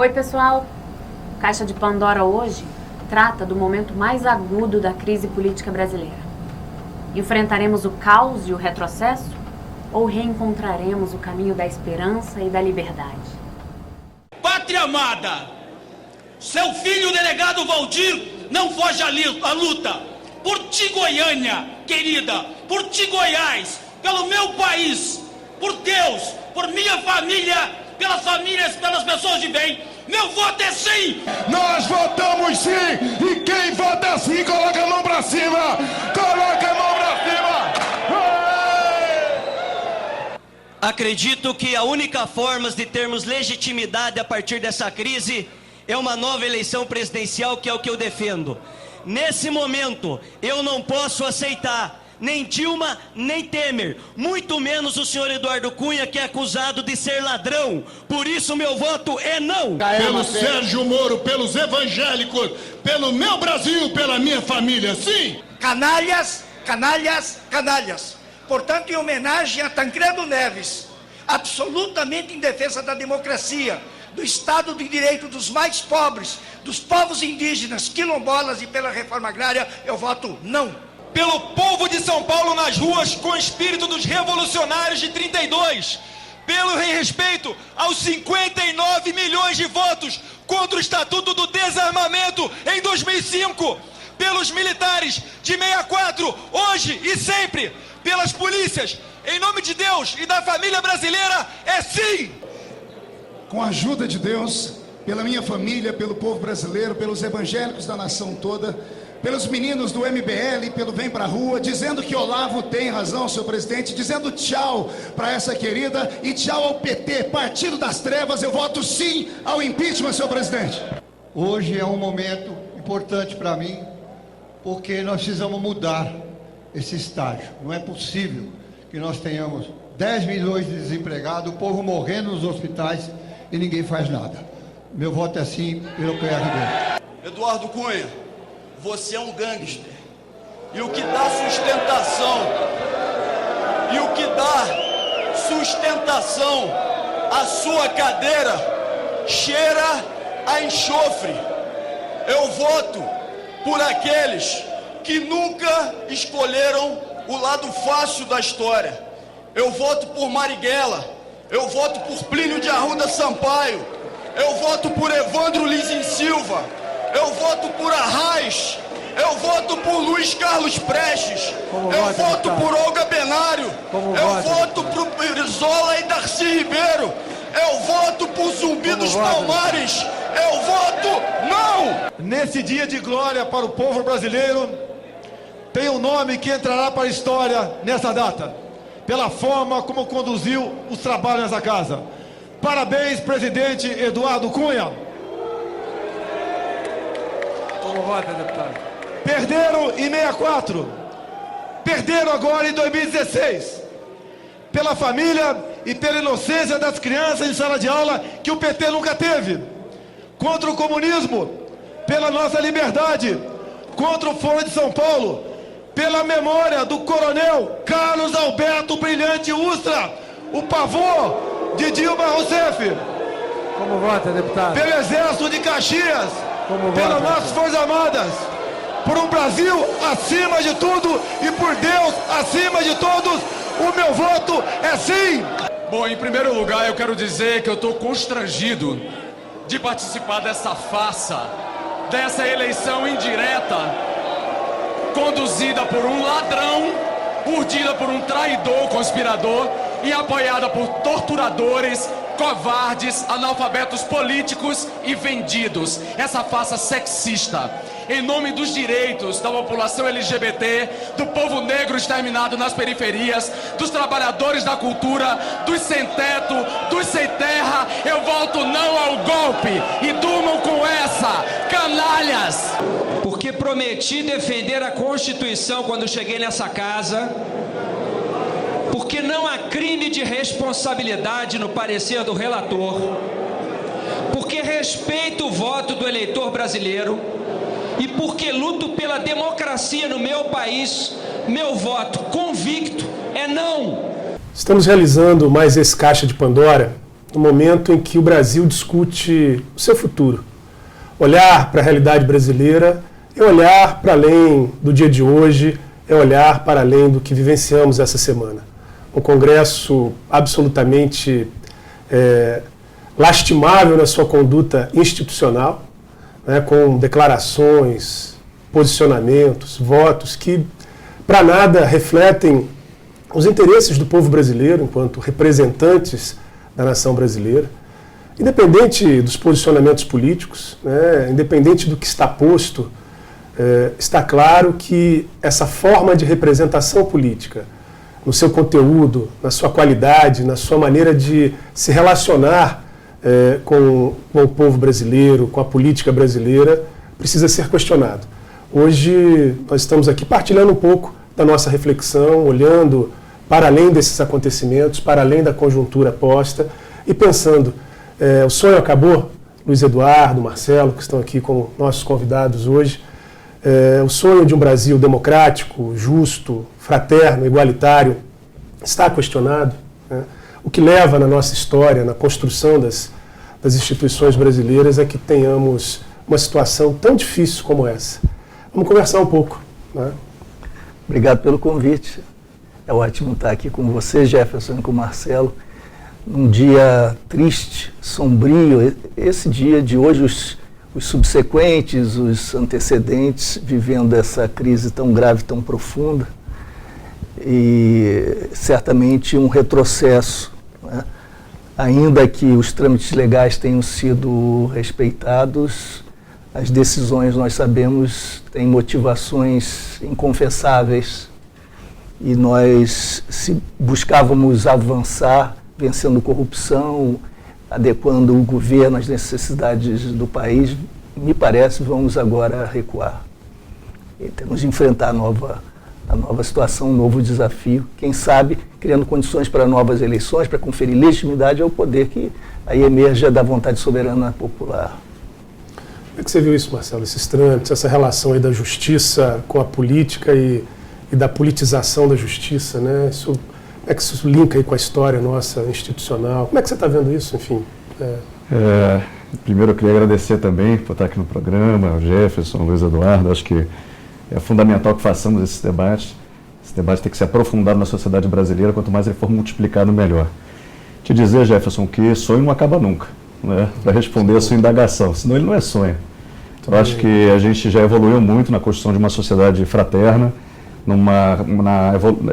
Oi, pessoal! Caixa de Pandora hoje trata do momento mais agudo da crise política brasileira. Enfrentaremos o caos e o retrocesso ou reencontraremos o caminho da esperança e da liberdade? Pátria amada, seu filho, o delegado Valdir, não foge à luta. Por ti, Goiânia, querida, por ti, Goiás, pelo meu país, por Deus, por minha família, pelas famílias, pelas pessoas de bem. Meu voto é sim! Nós votamos sim! E quem vota sim, coloca a mão pra cima! Coloca a mão pra cima! Acredito que a única forma de termos legitimidade a partir dessa crise é uma nova eleição presidencial, que é o que eu defendo. Nesse momento, eu não posso aceitar nem Dilma, nem Temer, muito menos o senhor Eduardo Cunha, que é acusado de ser ladrão. Por isso, meu voto é não. Pelo Sérgio Moro, pelos evangélicos, pelo meu Brasil, pela minha família, sim! Canalhas, canalhas, canalhas. Portanto, em homenagem a Tancredo Neves, absolutamente em defesa da democracia, do Estado de Direito dos mais pobres, dos povos indígenas, quilombolas e pela reforma agrária, eu voto não. Pelo povo de São Paulo nas ruas com o espírito dos revolucionários de 32, pelo respeito aos 59 milhões de votos contra o Estatuto do Desarmamento em 2005, pelos militares de 64, hoje e sempre, pelas polícias, em nome de Deus e da família brasileira, é sim! Com a ajuda de Deus, pela minha família, pelo povo brasileiro, pelos evangélicos da nação toda, pelos meninos do MBL, pelo Vem Pra Rua, dizendo que Olavo tem razão, senhor presidente, dizendo tchau para essa querida e tchau ao PT, Partido das Trevas, eu voto sim ao impeachment, senhor presidente. Hoje é um momento importante para mim, porque nós precisamos mudar esse estágio. Não é possível que nós tenhamos 10 milhões de desempregados, o povo morrendo nos hospitais e ninguém faz nada. Meu voto é sim pelo PRB. Eduardo Cunha, você é um gangster. E o que dá sustentação à sua cadeira cheira a enxofre. Eu voto por aqueles que nunca escolheram o lado fácil da história. Eu voto por Marighella, eu voto por Plínio de Arruda Sampaio, eu voto por Evandro Lins e Silva, eu voto por Arraes, eu voto por Luiz Carlos Prestes, eu voto por Olga Benário, eu voto por Brizola e Darcy Ribeiro, eu voto por Zumbi dos Palmares, eu voto não! Nesse dia de glória para o povo brasileiro, tem um nome que entrará para a história nessa data, pela forma como conduziu os trabalhos nessa casa. Parabéns, presidente Eduardo Cunha. Como vota, deputado? Perderam em 64, perderam agora em 2016, pela família e pela inocência das crianças em sala de aula que o PT nunca teve, contra o comunismo, pela nossa liberdade, contra o Fórum de São Paulo, pela memória do coronel Carlos Alberto Brilhante Ustra, o pavor de Dilma Rousseff. Como vota, deputado? Pelo Exército de Caxias, pelas nossas Forças Armadas, por um Brasil acima de tudo e por Deus acima de todos, o meu voto é sim! Bom, em primeiro lugar eu quero dizer que eu estou constrangido de participar dessa farsa, dessa eleição indireta, conduzida por um ladrão, urdida por um traidor, conspirador e apoiada por torturadores, covardes, analfabetos políticos e vendidos. Essa farsa sexista, em nome dos direitos da população LGBT, do povo negro exterminado nas periferias, dos trabalhadores da cultura, dos sem teto, dos sem terra, eu voto não ao golpe e durmam com essa, canalhas! Porque prometi defender a Constituição quando cheguei nessa casa, porque não há crime de responsabilidade no parecer do relator, porque respeito o voto do eleitor brasileiro e porque luto pela democracia no meu país, meu voto convicto é não. Estamos realizando mais esse Caixa de Pandora no momento em que o Brasil discute o seu futuro. Olhar para a realidade brasileira é olhar para além do dia de hoje, é olhar para além do que vivenciamos essa semana. Um Congresso absolutamente lastimável na sua conduta institucional, né, com declarações, posicionamentos, votos que para nada refletem os interesses do povo brasileiro enquanto representantes da nação brasileira. Independente dos posicionamentos políticos, né, independente do que está posto, está claro que essa forma de representação política, no seu conteúdo, na sua qualidade, na sua maneira de se relacionar com o povo brasileiro, com a política brasileira, precisa ser questionado. Hoje nós estamos aqui partilhando um pouco da nossa reflexão, olhando para além desses acontecimentos, para além da conjuntura posta e pensando, o sonho acabou? Luiz Eduardo, Marcelo, que estão aqui como nossos convidados hoje, o sonho de um Brasil democrático, justo, fraterno, igualitário, está questionado, né? O que leva na nossa história, na construção das instituições brasileiras, é que tenhamos uma situação tão difícil como essa. Vamos conversar um pouco, né? Obrigado pelo convite. É ótimo estar aqui com você, Jefferson, e com o Marcelo. Um dia triste, sombrio, esse dia de hoje, os subsequentes, os antecedentes, vivendo essa crise tão grave, tão profunda, e certamente um retrocesso, né? Ainda que os trâmites legais tenham sido respeitados, as decisões, nós sabemos, têm motivações inconfessáveis, e nós, se buscávamos avançar, vencendo corrupção, adequando o governo às necessidades do país, me parece, vamos agora recuar. E temos de enfrentar a nova situação, um novo desafio, quem sabe criando condições para novas eleições, para conferir legitimidade ao poder que aí emerja da vontade soberana popular. Como é que você viu isso, Marcelo, esses trâmites, essa relação aí da justiça com a política e da politização da justiça, né? Como é que isso linka aí com a história nossa institucional? Como é que você está vendo isso, enfim? Primeiro eu queria agradecer também por estar aqui no programa, o Jefferson, o Luiz Eduardo. Acho que é fundamental que façamos esse debate. Esse debate tem que ser aprofundado na sociedade brasileira, quanto mais ele for multiplicado, melhor. Te dizer, Jefferson, que sonho não acaba nunca, né? Para responder a sua indagação, senão ele não é sonho. Eu acho que a gente já evoluiu muito na construção de uma sociedade fraterna,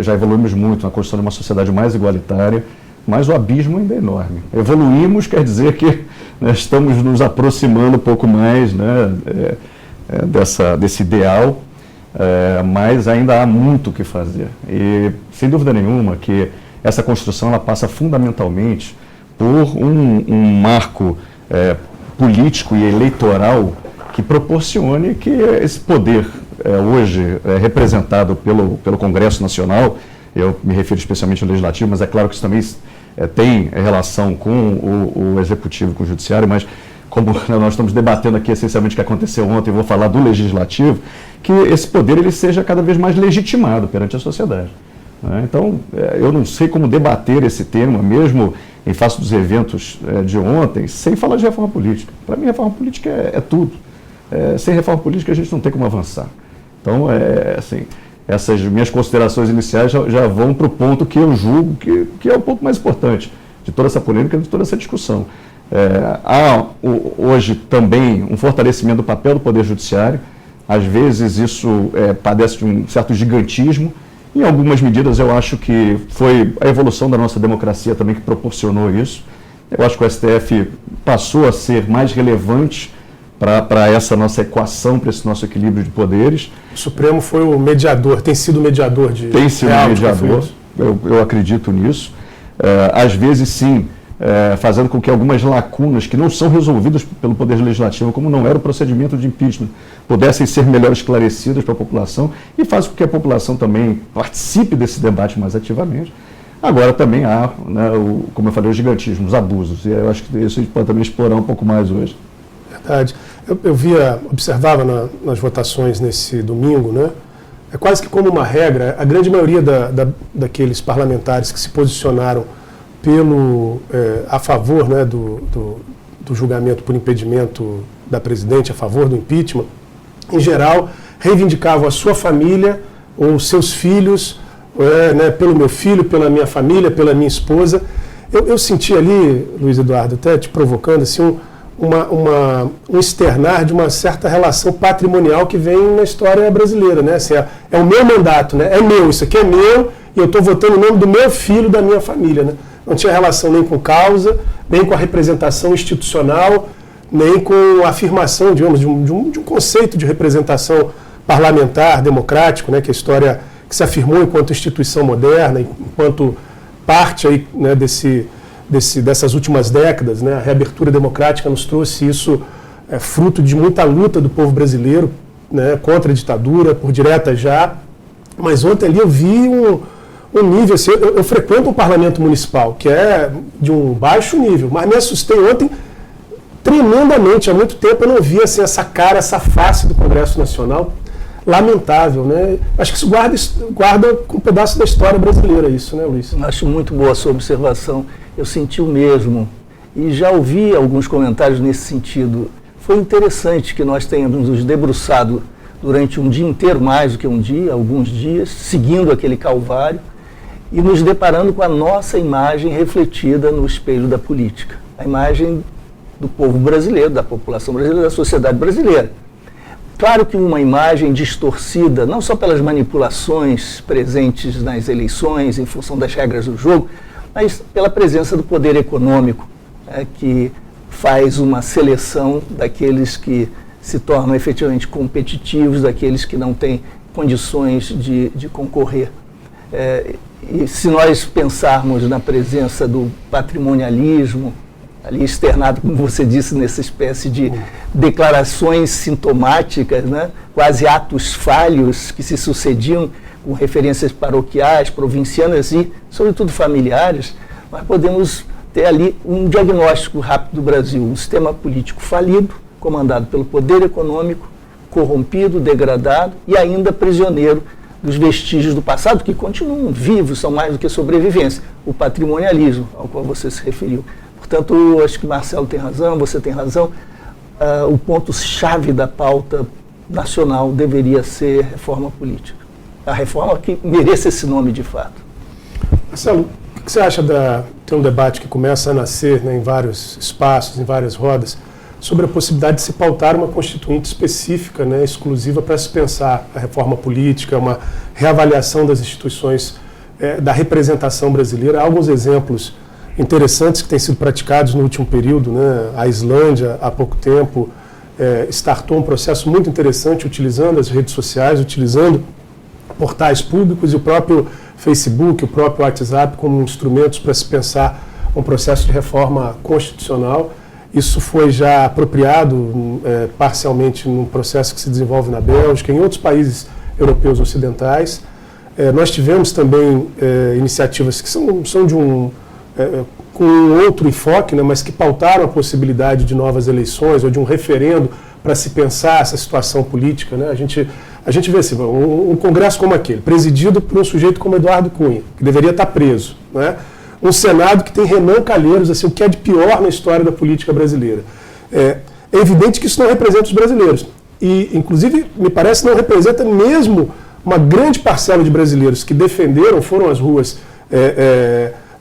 já evoluímos muito na construção de uma sociedade mais igualitária, mas o abismo ainda é enorme. Evoluímos quer dizer que, né, estamos nos aproximando um pouco mais, né, desse ideal, mas ainda há muito o que fazer. E, sem dúvida nenhuma, que essa construção ela passa fundamentalmente por um marco político e eleitoral que proporcione que esse poder hoje representado pelo Congresso Nacional, eu me refiro especialmente ao Legislativo, mas é claro que isso também tem relação com o Executivo, com o Judiciário, mas como nós estamos debatendo aqui essencialmente o que aconteceu ontem, eu vou falar do Legislativo, que esse poder ele seja cada vez mais legitimado perante a sociedade. Então, eu não sei como debater esse tema, mesmo em face dos eventos de ontem, sem falar de reforma política. Para mim, reforma política é tudo. Sem reforma política, a gente não tem como avançar. Então, assim, essas minhas considerações iniciais já vão para o ponto que eu julgo que é o ponto mais importante de toda essa polêmica, de toda essa discussão. Há hoje também um fortalecimento do papel do Poder Judiciário. Às vezes isso padece de um certo gigantismo. Em algumas medidas eu acho que foi a evolução da nossa democracia também que proporcionou isso. Eu acho que o STF passou a ser mais relevante para essa nossa equação, para esse nosso equilíbrio de poderes. O Supremo foi o mediador, tem sido o mediador de... Tem sido o mediador, eu acredito nisso. Às vezes, sim, fazendo com que algumas lacunas que não são resolvidas pelo Poder Legislativo, como não era o procedimento de impeachment, pudessem ser melhor esclarecidas para a população e faz com que a população também participe desse debate mais ativamente. Agora também há, né, como eu falei, o gigantismo, os abusos, e eu acho que isso a gente pode também explorar um pouco mais hoje. Verdade. Eu observava nas votações nesse domingo, né? É quase que como uma regra, a grande maioria daqueles parlamentares que se posicionaram a favor, né, do julgamento por impedimento da presidente, a favor do impeachment, em geral, reivindicavam a sua família ou seus filhos, né, pelo meu filho, pela minha família, pela minha esposa. Eu senti ali, Luiz Eduardo, até te provocando, assim, um externar de uma certa relação patrimonial que vem na história brasileira, né? Assim, é o meu mandato, né? É meu, isso aqui é meu e eu estou votando em nome do meu filho, da minha família, né? Não tinha relação nem com causa, nem com a representação institucional, nem com a afirmação, digamos, de um conceito de representação parlamentar, democrático, né? Que a história que se afirmou enquanto instituição moderna, enquanto parte aí, né, dessas últimas décadas, né? A reabertura democrática nos trouxe isso, fruto de muita luta do povo brasileiro, né, contra a ditadura, por direta já. Mas ontem ali eu vi um nível, assim, eu frequento um parlamento municipal, que é de um baixo nível, mas me assustei ontem tremendamente. Há muito tempo eu não via assim, essa cara, essa face do Congresso Nacional. Lamentável, né? Acho que isso guarda um pedaço da história brasileira, isso, né, Luiz? Acho muito boa a sua observação. Eu senti o mesmo. E já ouvi alguns comentários nesse sentido. Foi interessante que nós tenhamos nos debruçado durante um dia inteiro, mais do que um dia, alguns dias, seguindo aquele calvário, e nos deparando com a nossa imagem refletida no espelho da política. A imagem do povo brasileiro, da população brasileira, da sociedade brasileira. Claro que uma imagem distorcida, não só pelas manipulações presentes nas eleições, em função das regras do jogo, mas pela presença do poder econômico, que faz uma seleção daqueles que se tornam efetivamente competitivos, daqueles que não têm condições de concorrer. E se nós pensarmos na presença do patrimonialismo, ali externado, como você disse, nessa espécie de declarações sintomáticas, né? Quase atos falhos que se sucediam com referências paroquiais, provincianas e, sobretudo, familiares, nós podemos ter ali um diagnóstico rápido do Brasil, um sistema político falido, comandado pelo poder econômico, corrompido, degradado e ainda prisioneiro dos vestígios do passado, que continuam vivos, são mais do que sobrevivência, o patrimonialismo ao qual você se referiu. Portanto, acho que Marcelo tem razão, você tem razão, o ponto-chave da pauta nacional deveria ser reforma política. A reforma que mereça esse nome de fato. Marcelo, o que você acha tem um debate que começa a nascer, né, em vários espaços, em várias rodas, sobre a possibilidade de se pautar uma constituinte específica, né, exclusiva para se pensar a reforma política, uma reavaliação das instituições da representação brasileira. Há alguns exemplos interessantes que têm sido praticados no último período, né? A Islândia, há pouco tempo, startou um processo muito interessante utilizando as redes sociais, utilizando portais públicos e o próprio Facebook, o próprio WhatsApp como instrumentos para se pensar um processo de reforma constitucional. Isso foi já apropriado parcialmente num processo que se desenvolve na Bélgica, em outros países europeus ocidentais. Nós tivemos também iniciativas que são de com outro enfoque, né, mas que pautaram a possibilidade de novas eleições ou de um referendo para se pensar essa situação política, né? A gente vê assim, um congresso como aquele, presidido por um sujeito como Eduardo Cunha, que deveria estar preso, né? Um Senado que tem Renan Calheiros, assim, o que é de pior na história da política brasileira. É evidente que isso não representa os brasileiros. E, inclusive, me parece não representa mesmo uma grande parcela de brasileiros que foram às ruas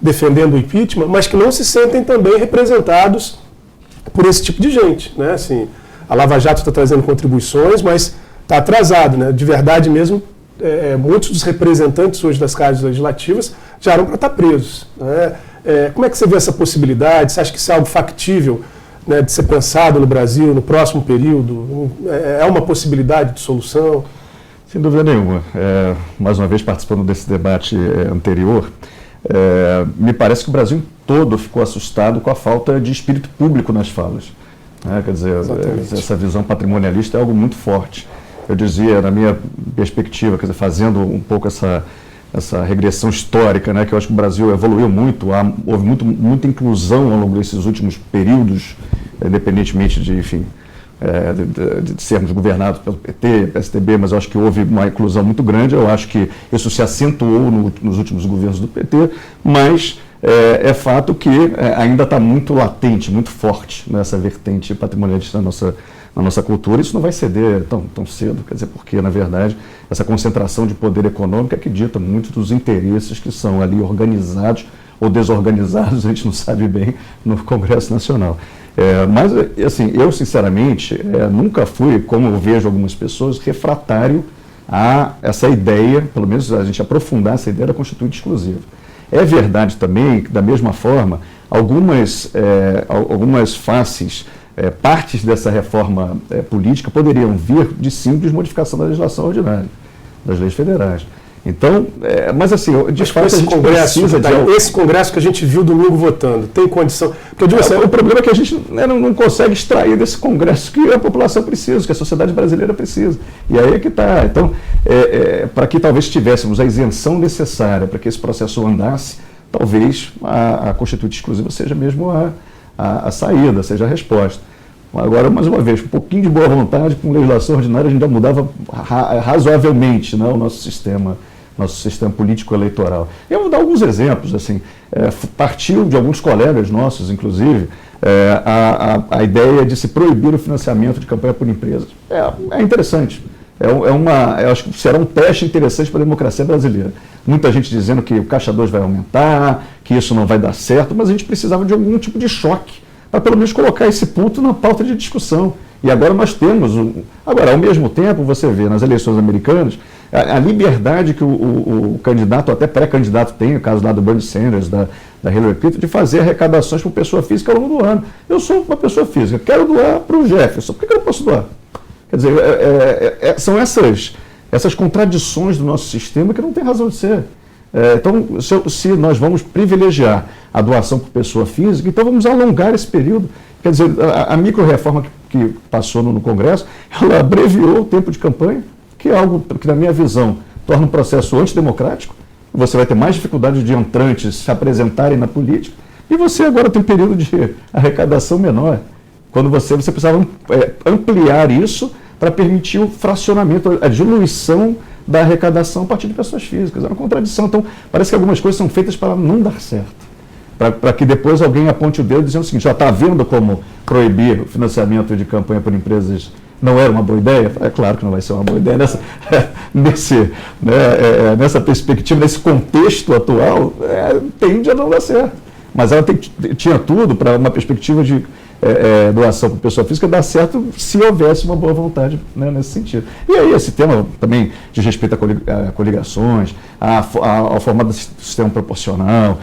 defendendo o impeachment, mas que não se sentem também representados por esse tipo de gente, né? Assim, a Lava Jato está trazendo contribuições, mas está atrasado, né? De verdade mesmo, muitos dos representantes hoje das casas legislativas já eram para estar presos, né? Como é que você vê essa possibilidade? Você acha que isso é algo factível, né, de ser pensado no Brasil no próximo período? É uma possibilidade de solução? Sem dúvida nenhuma. Mais uma vez, participando desse debate anterior, me parece que o Brasil todo ficou assustado com a falta de espírito público nas falas. Quer dizer, essa visão patrimonialista é algo muito forte. Eu dizia, na minha perspectiva, quer dizer, fazendo um pouco essa regressão histórica, né, que eu acho que o Brasil evoluiu muito, houve muita inclusão ao longo desses últimos períodos, independentemente de, enfim, de sermos governados pelo PT, PSDB, mas eu acho que houve uma inclusão muito grande. Eu acho que isso se acentuou nos últimos governos do PT, mas é fato que ainda está muito latente, muito forte nessa vertente patrimonialista na nossa cultura. Isso não vai ceder tão cedo, quer dizer, porque, na verdade, essa concentração de poder econômico é que dita muito dos interesses que são ali organizados ou desorganizados, a gente não sabe bem, no Congresso Nacional. Mas, assim, eu, sinceramente, nunca fui, como eu vejo algumas pessoas, refratário a essa ideia, pelo menos a gente aprofundar essa ideia da Constituinte exclusiva. É verdade também que, da mesma forma, algumas faces, partes dessa reforma política poderiam vir de simples modificação da legislação ordinária, das leis federais. Então, mas assim, de fato, a gente precisa esse Congresso que a gente viu domingo votando, tem condição... Porque eu digo assim, o problema é que a gente não consegue extrair desse Congresso que a população precisa, que a sociedade brasileira precisa. E aí é que está. Então, para que talvez tivéssemos a isenção necessária para que esse processo andasse, talvez a Constituinte exclusiva seja mesmo a saída, seja a resposta. Agora, mais uma vez, um pouquinho de boa vontade, com legislação ordinária, a gente já mudava razoavelmente, né, o nosso sistema político-eleitoral. Eu vou dar alguns exemplos. Assim, partiu de alguns colegas nossos, inclusive, a ideia de se proibir o financiamento de campanha por empresas. É interessante. Eu acho que será um teste interessante para a democracia brasileira. Muita gente dizendo que o Caixa 2 vai aumentar, que isso não vai dar certo, mas a gente precisava de algum tipo de choque para pelo menos colocar esse ponto na pauta de discussão. E agora nós temos... Agora, ao mesmo tempo, você vê nas eleições americanas a liberdade que o candidato, até pré-candidato, tem, o caso lá do Bernie Sanders, da Hillary Clinton, de fazer arrecadações por pessoa física ao longo do ano. Eu sou uma pessoa física, quero doar para o Jefferson, por que eu não posso doar? Quer dizer, são essas contradições do nosso sistema que não tem razão de ser. Então, se nós vamos privilegiar a doação por pessoa física, então vamos alongar esse período. Quer dizer, a micro-reforma que passou no Congresso, ela abreviou o tempo de campanha, que é algo que, na minha visão, torna um processo antidemocrático. Você vai ter mais dificuldade de entrantes se apresentarem na política, e você agora tem um período de arrecadação menor. Quando você precisava ampliar isso para permitir o fracionamento, a diluição da arrecadação a partir de pessoas físicas. É uma contradição. Então, parece que algumas coisas são feitas para não dar certo. Para que depois alguém aponte o dedo dizendo o seguinte: já está vendo como proibir o financiamento de campanha por empresas não era uma boa ideia? É claro que não vai ser uma boa ideia nessa perspectiva, nesse contexto atual, tende a não dar certo. Mas ela tinha tudo para uma perspectiva de doação para pessoa física dar certo se houvesse uma boa vontade, né, nesse sentido. E aí esse tema também diz respeito a coligações, ao formato do sistema proporcional,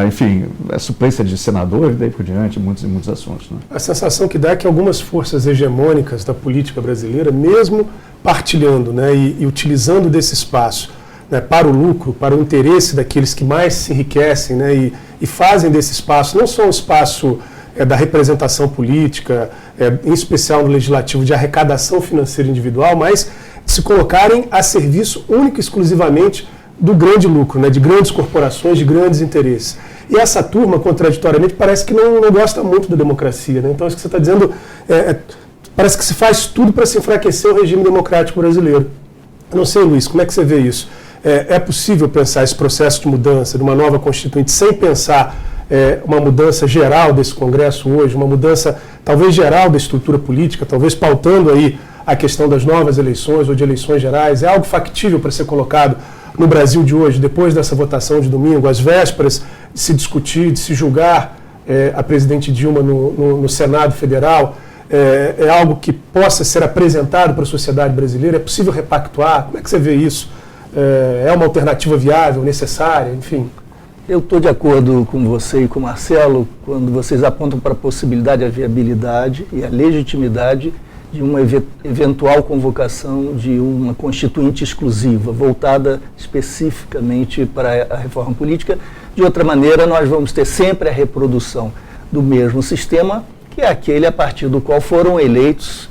enfim, a suplência de senadores, daí por diante, muitos assuntos. Né? A sensação que dá é que algumas forças hegemônicas da política brasileira, mesmo partilhando, né, e utilizando desse espaço, né, para o lucro, para o interesse daqueles que mais se enriquecem, né, e fazem desse espaço não só um espaço da representação política, em especial no legislativo, de arrecadação financeira individual, mas se colocarem a serviço único e exclusivamente do grande lucro, né, de grandes corporações, de grandes interesses. E essa turma, contraditoriamente, parece que não gosta muito da democracia. Né? Então, isso que você está dizendo, parece que se faz tudo para se enfraquecer o regime democrático brasileiro. Eu não sei, Luiz, como é que você vê isso? É possível pensar esse processo de mudança, de uma nova Constituinte, sem pensar uma mudança geral desse Congresso hoje, uma mudança talvez geral da estrutura política, talvez pautando aí a questão das novas eleições ou de eleições gerais? É algo factível para ser colocado no Brasil de hoje, depois dessa votação de domingo, às vésperas de se discutir, de se julgar a presidente Dilma no Senado Federal? É algo que possa ser apresentado para a sociedade brasileira? É possível repactuar? Como é que você vê isso? É uma alternativa viável, necessária, enfim? Eu estou de acordo com você e com o Marcelo quando vocês apontam para a possibilidade, a viabilidade e a legitimidade de uma eventual convocação de uma Constituinte exclusiva, voltada especificamente para a reforma política. De outra maneira, nós vamos ter sempre a reprodução do mesmo sistema, que é aquele a partir do qual foram eleitos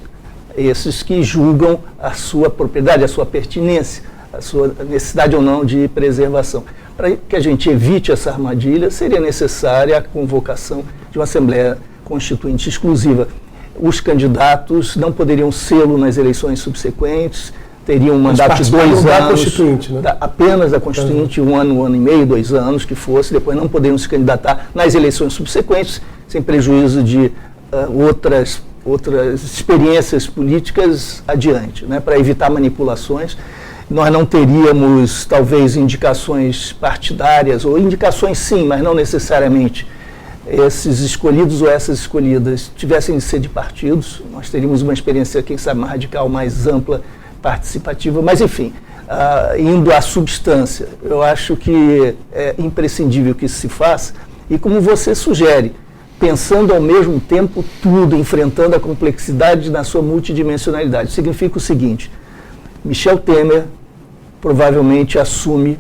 esses que julgam a sua propriedade, a sua pertinência, a sua necessidade ou não de preservação. Para que a gente evite essa armadilha, seria necessária a convocação de uma Assembleia Constituinte exclusiva. Os candidatos não poderiam sê-lo nas eleições subsequentes, teria um mandato de 2 da anos, Constituinte, né? apenas da Constituinte, 1 ano e meio, 2 anos que fosse, depois não poderiam se candidatar nas eleições subsequentes, sem prejuízo de outras experiências políticas adiante, né, para evitar manipulações. Nós não teríamos, talvez, indicações partidárias, ou indicações sim, mas não necessariamente esses escolhidos ou essas escolhidas tivessem de ser de partidos. Nós teríamos uma experiência, quem sabe, mais radical, mais ampla, participativa, mas enfim, indo à substância, eu acho que é imprescindível que isso se faça, e como você sugere, pensando ao mesmo tempo tudo, enfrentando a complexidade na sua multidimensionalidade. Significa o seguinte: Michel Temer provavelmente assume,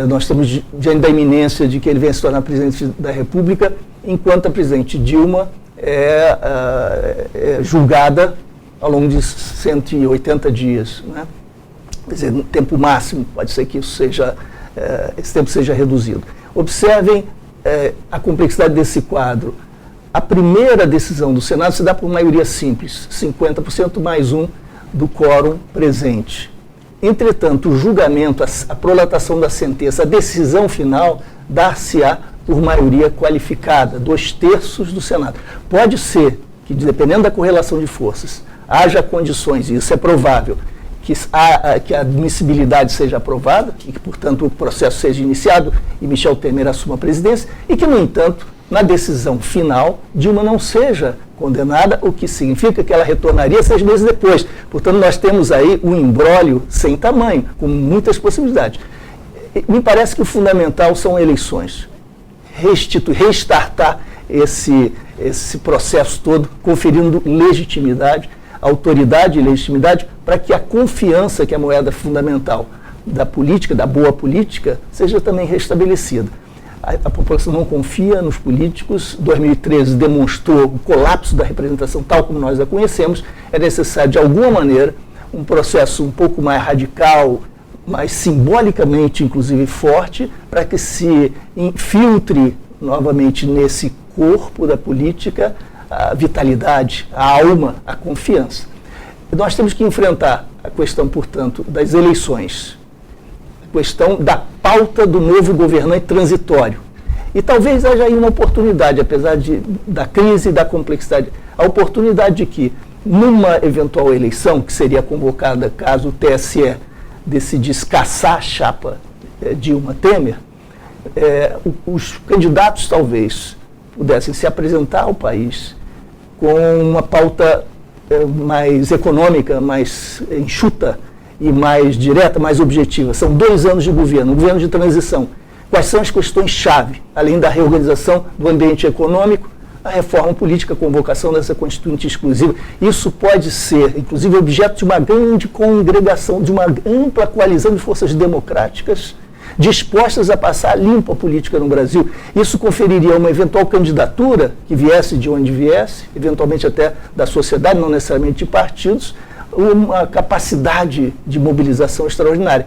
nós estamos diante da iminência de que ele venha se tornar presidente da República, enquanto a presidente Dilma é julgada ao longo de 180 dias, né? Quer dizer, no tempo máximo, pode ser que isso seja, esse tempo seja reduzido. Observem a complexidade desse quadro. A primeira decisão do Senado se dá por maioria simples, 50% mais 1 do quórum presente. Entretanto, o julgamento, a prolatação da sentença, a decisão final, dar-se-á por maioria qualificada, 2/3 do Senado. Pode ser que, dependendo da correlação de forças, haja condições, e isso é provável, que a admissibilidade seja aprovada e que, portanto, o processo seja iniciado e Michel Temer assuma a presidência e que, no entanto, na decisão final, Dilma não seja condenada, o que significa que ela retornaria 6 meses depois. Portanto, nós temos aí um imbróglio sem tamanho, com muitas possibilidades. Me parece que o fundamental são eleições. Restartar esse processo todo, conferindo legitimidade, autoridade e legitimidade, para que a confiança, que é a moeda fundamental da política, da boa política, seja também restabelecida. A população não confia nos políticos. 2013 demonstrou o colapso da representação tal como nós a conhecemos. É necessário, de alguma maneira, um processo um pouco mais radical, mais simbolicamente, inclusive, forte, para que se infiltre novamente nesse corpo da política a vitalidade, a alma, a confiança. Nós temos que enfrentar a questão, portanto, das eleições, a questão da pauta do novo governante transitório. E talvez haja aí uma oportunidade, apesar da crise e da complexidade, a oportunidade de que, numa eventual eleição, que seria convocada caso o TSE decidisse caçar a chapa Dilma Temer, os candidatos talvez pudessem se apresentar ao país com uma pauta mais econômica, mais enxuta e mais direta, mais objetiva. São 2 anos de governo, um governo de transição. Quais são as questões-chave, além da reorganização do ambiente econômico, a reforma política, a convocação dessa constituinte exclusiva? Isso pode ser, inclusive, objeto de uma grande congregação, de uma ampla coalizão de forças democráticas dispostas a passar limpo a política no Brasil. Isso conferiria uma eventual candidatura, que viesse de onde viesse, eventualmente até da sociedade, não necessariamente de partidos, uma capacidade de mobilização extraordinária.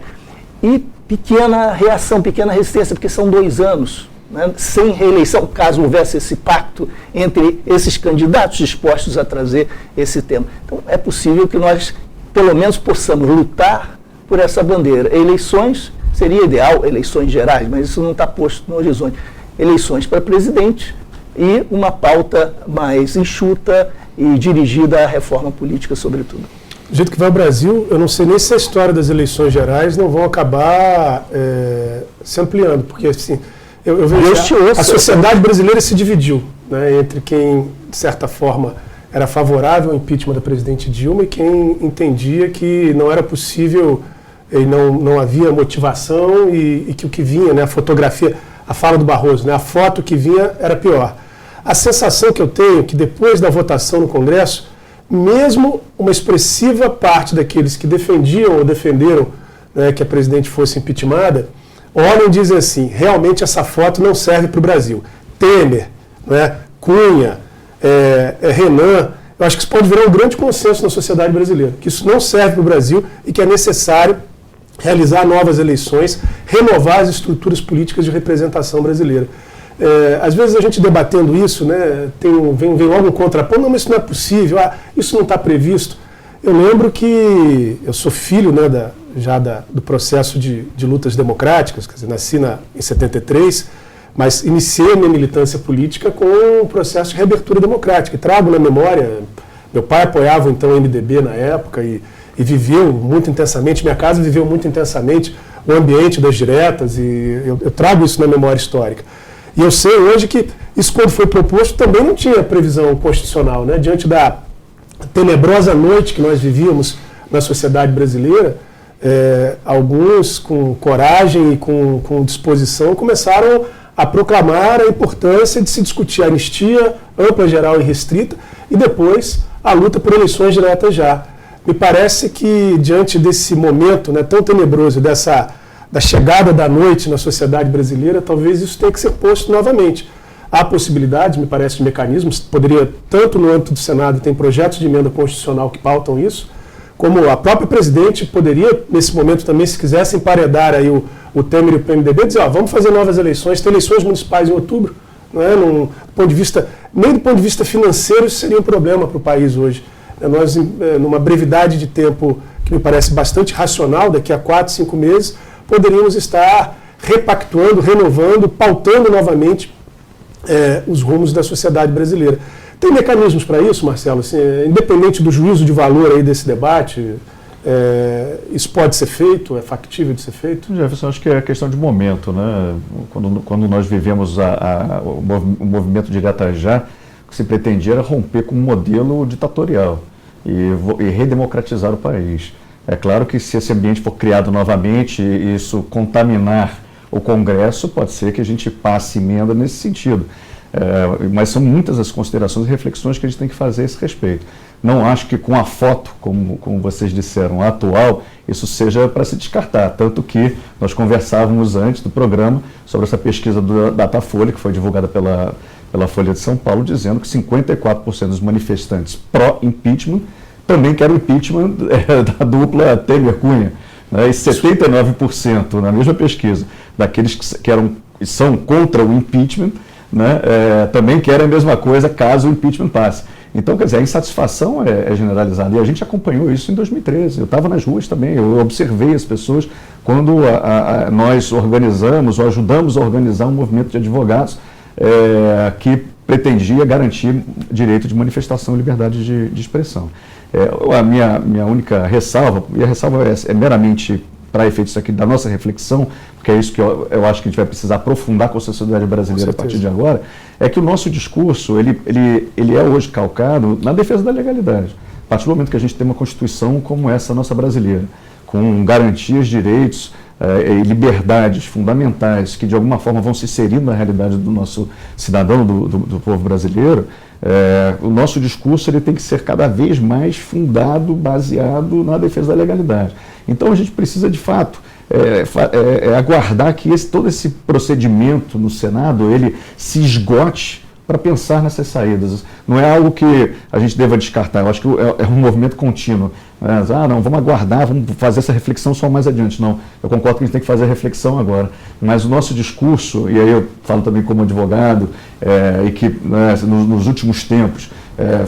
E pequena reação, pequena resistência, porque são 2 anos, né, sem reeleição, caso houvesse esse pacto entre esses candidatos dispostos a trazer esse tema. Então, é possível que nós, pelo menos, possamos lutar por essa bandeira. Eleições, seria ideal, eleições gerais, mas isso não está posto no horizonte. Eleições para presidente e uma pauta mais enxuta e dirigida à reforma política, sobretudo. Do jeito que vai o Brasil, eu não sei nem se a história das eleições gerais não vão acabar se ampliando, porque assim, eu vejo a sociedade brasileira se dividiu, né, entre quem, de certa forma, era favorável ao impeachment da presidente Dilma e quem entendia que não era possível e não havia motivação e que o que vinha, né, a fotografia, a fala do Barroso, né, a foto que vinha era pior. A sensação que eu tenho é que depois da votação no Congresso, mesmo uma expressiva parte daqueles que defendiam ou defenderam, né, que a presidente fosse impeachmentada, olham e dizem assim: realmente essa foto não serve para o Brasil. Temer, né, Cunha, Renan, eu acho que isso pode virar um grande consenso na sociedade brasileira, que isso não serve para o Brasil e que é necessário realizar novas eleições, renovar as estruturas políticas de representação brasileira. Às vezes a gente debatendo isso, né, vem logo um contraponto: não, mas isso não é possível, isso não está previsto. eu lembro que eu sou filho, né, do processo de lutas democráticas, quer dizer, nasci em 73, mas iniciei a minha militância política com o processo de reabertura democrática. E trago na memória, meu pai apoiava então o MDB na época e viveu muito intensamente, minha casa viveu muito intensamente o ambiente das diretas, e eu trago isso na memória histórica. E eu sei hoje que isso, quando foi proposto, também não tinha previsão constitucional, né? Diante da tenebrosa noite que nós vivíamos na sociedade brasileira, alguns com coragem e com disposição começaram a proclamar a importância de se discutir a anistia ampla, geral e restrita, e depois a luta por eleições diretas já. Me parece que, diante desse momento, né, tão tenebroso, da chegada da noite na sociedade brasileira, talvez isso tenha que ser posto novamente. Há possibilidades, me parece, de mecanismos, poderia, tanto no âmbito do Senado, tem projetos de emenda constitucional que pautam isso, como a própria presidente poderia, nesse momento também, se quisesse emparedar aí o Temer e o PMDB, dizer, vamos fazer novas eleições, tem eleições municipais em outubro, não é? Nem do ponto de vista financeiro isso seria um problema para o país hoje. Nós, numa brevidade de tempo que me parece bastante racional, daqui a 4, 5 meses, poderíamos estar repactuando, renovando, pautando novamente os rumos da sociedade brasileira. Tem mecanismos para isso, Marcelo? Assim, independente do juízo de valor aí desse debate, isso pode ser feito? É factível de ser feito? Jefferson, acho que é questão de momento, né? Quando nós vivemos o movimento de Iratajá, o que se pretendia era romper com um modelo ditatorial e redemocratizar o país. É claro que se esse ambiente for criado novamente e isso contaminar o Congresso, pode ser que a gente passe emenda nesse sentido. Mas são muitas as considerações e reflexões que a gente tem que fazer a esse respeito. Não acho que com a foto, como vocês disseram, atual, isso seja para se descartar. Tanto que nós conversávamos antes do programa sobre essa pesquisa do Datafolha, que foi divulgada pela Folha de São Paulo, dizendo que 54% dos manifestantes pró-impeachment também querem o impeachment da dupla Temer-Cunha. Né? E 79% na mesma pesquisa daqueles que são contra o impeachment, né, também querem a mesma coisa caso o impeachment passe. Então, quer dizer, a insatisfação é generalizada. E a gente acompanhou isso em 2013. Eu estava nas ruas também, eu observei as pessoas quando nós organizamos ou ajudamos a organizar um movimento de advogados que pretendia garantir direito de manifestação e liberdade de expressão. A minha única ressalva, e a ressalva é meramente para efeitos aqui da nossa reflexão, porque é isso que eu acho que a gente vai precisar aprofundar com a sociedade brasileira a partir de agora, é que o nosso discurso, ele é hoje calcado na defesa da legalidade. A partir do momento que a gente tem uma Constituição como essa nossa brasileira, com garantias, direitos e liberdades fundamentais que de alguma forma vão se inserindo na realidade do nosso cidadão, do povo brasileiro, o nosso discurso ele tem que ser cada vez mais fundado, baseado na defesa da legalidade. Então a gente precisa de fato aguardar que todo esse procedimento no Senado ele se esgote para pensar nessas saídas. Não é algo que a gente deva descartar, eu acho que é um movimento contínuo. Não, vamos aguardar, vamos fazer essa reflexão só mais adiante. Não, eu concordo que a gente tem que fazer a reflexão agora. Mas o nosso discurso, e aí eu falo também como advogado, e que nos últimos tempos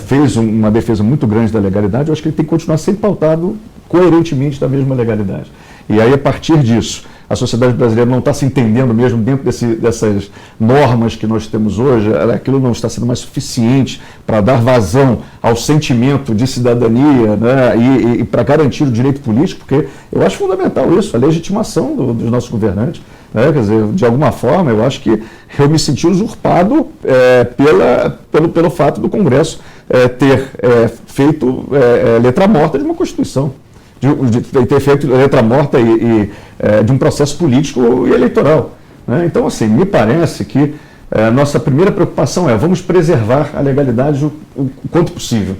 fez uma defesa muito grande da legalidade, eu acho que ele tem que continuar sempre pautado coerentemente da mesma legalidade. E aí, a partir disso, a sociedade brasileira não está se entendendo mesmo dentro dessas normas que nós temos hoje, aquilo não está sendo mais suficiente para dar vazão ao sentimento de cidadania, né, e para garantir o direito político, porque eu acho fundamental isso, a legitimação dos nossos governantes. Quer dizer, de alguma forma, eu acho que eu me senti usurpado pelo fato do Congresso ter feito letra morta de uma Constituição. De ter feito letra morta de um processo político e eleitoral. Né? Então, assim, me parece que nossa primeira preocupação vamos preservar a legalidade o quanto possível,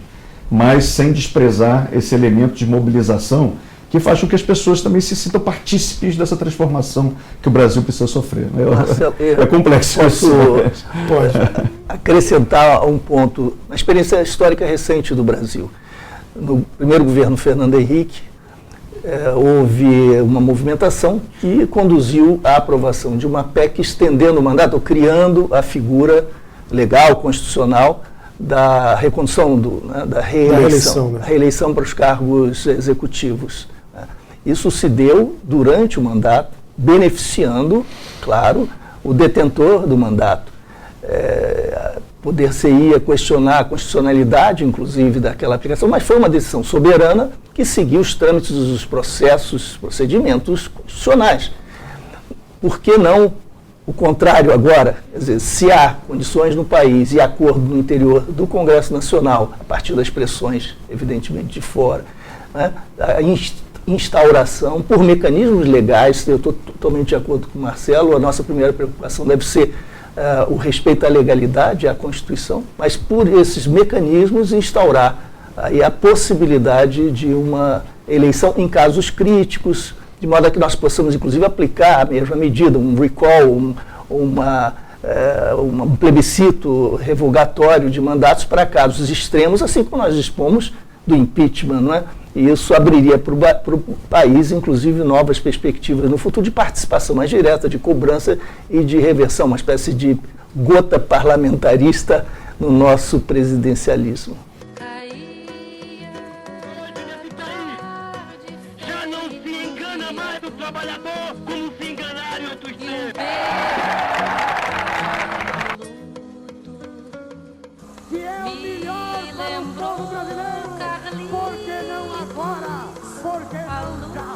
mas sem desprezar esse elemento de mobilização que faz com que as pessoas também se sintam partícipes dessa transformação que o Brasil precisa sofrer. Marcelo, é complexo. Pode acrescentar um ponto na experiência histórica recente do Brasil. No primeiro governo Fernando Henrique, houve uma movimentação que conduziu à aprovação de uma PEC estendendo o mandato, ou criando a figura legal, constitucional, da recondução, da reeleição para os cargos executivos. Isso se deu durante o mandato, beneficiando, claro, o detentor do mandato. Poder-se-ia questionar a constitucionalidade, inclusive, daquela aplicação, mas foi uma decisão soberana que seguiu os trâmites dos procedimentos constitucionais. Por que não o contrário agora? Quer dizer, se há condições no país e acordo no interior do Congresso Nacional, a partir das pressões, evidentemente, de fora, né, a instauração por mecanismos legais, eu estou totalmente de acordo com o Marcelo, a nossa primeira preocupação deve ser o respeito à legalidade, à Constituição, mas por esses mecanismos instaurar aí a possibilidade de uma eleição em casos críticos, de modo a que nós possamos, inclusive, aplicar a mesma medida, um recall, um plebiscito revogatório de mandatos para casos extremos, assim como nós dispomos do impeachment, não é? E isso abriria para o país, inclusive, novas perspectivas no futuro de participação mais direta, de cobrança e de reversão, uma espécie de gota parlamentarista no nosso presidencialismo. Já não se engana mais o trabalhador como se enganaram em outros tempos. Que é o melhor para o povo brasileiro, por que não agora? Por que não já?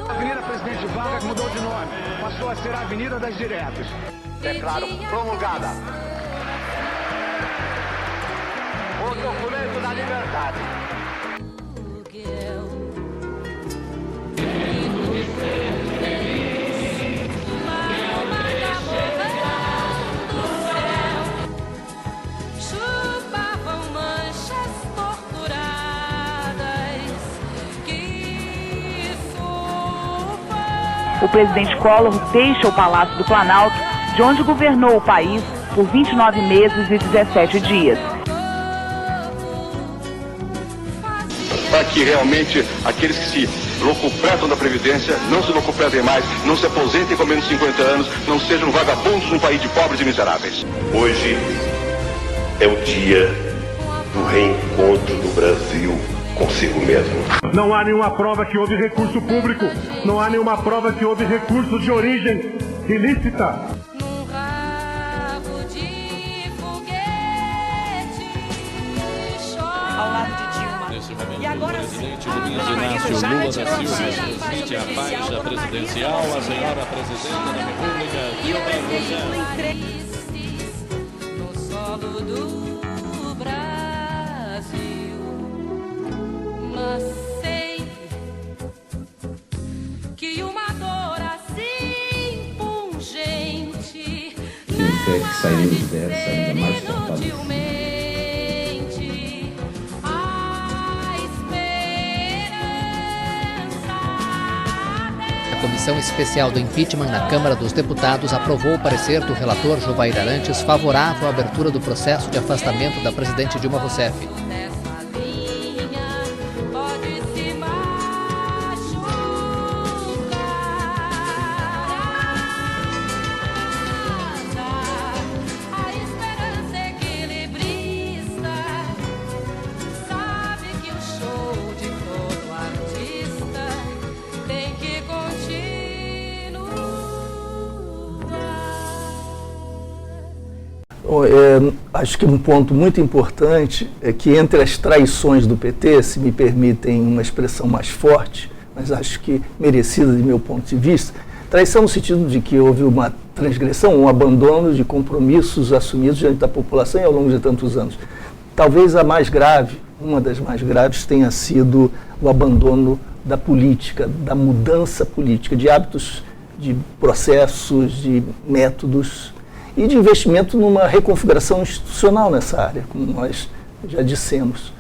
Avenida Presidente Vargas mudou de nome, passou a ser a Avenida das Diretas. Declaro promulgada. O documento da liberdade. O presidente Collor deixa o Palácio do Planalto, de onde governou o país por 29 meses e 17 dias. Para que realmente aqueles que se locupletam da Previdência não se locupletem mais, não se aposentem com menos de 50 anos, não sejam vagabundos num país de pobres e miseráveis. Hoje é o dia do reencontro do Brasil consigo mesmo. Não há nenhuma prova que houve recurso público, não há nenhuma prova que houve recurso de origem ilícita. Ao lado de Dilma. Nesse momento, E agora o presidente sim. Luiz Inácio Lula da Silva transmite a faixa presidencial, a senhora presidenta da República. E o presidente no solo do Brasil, mas sei que uma dor assim pungente tenho fé que sairemos dessa ainda mais fortalecidos. A Comissão Especial do Impeachment na Câmara dos Deputados aprovou o parecer do relator Jovair Arantes favorável à abertura do processo de afastamento da presidente Dilma Rousseff. Acho que um ponto muito importante é que entre as traições do PT, se me permitem uma expressão mais forte, mas acho que merecida de meu ponto de vista, traição no sentido de que houve uma transgressão, um abandono de compromissos assumidos diante da população e ao longo de tantos anos. Talvez a mais grave, uma das mais graves, tenha sido o abandono da política, da mudança política, de hábitos, de processos, de métodos, e de investimento numa reconfiguração institucional nessa área, como nós já dissemos.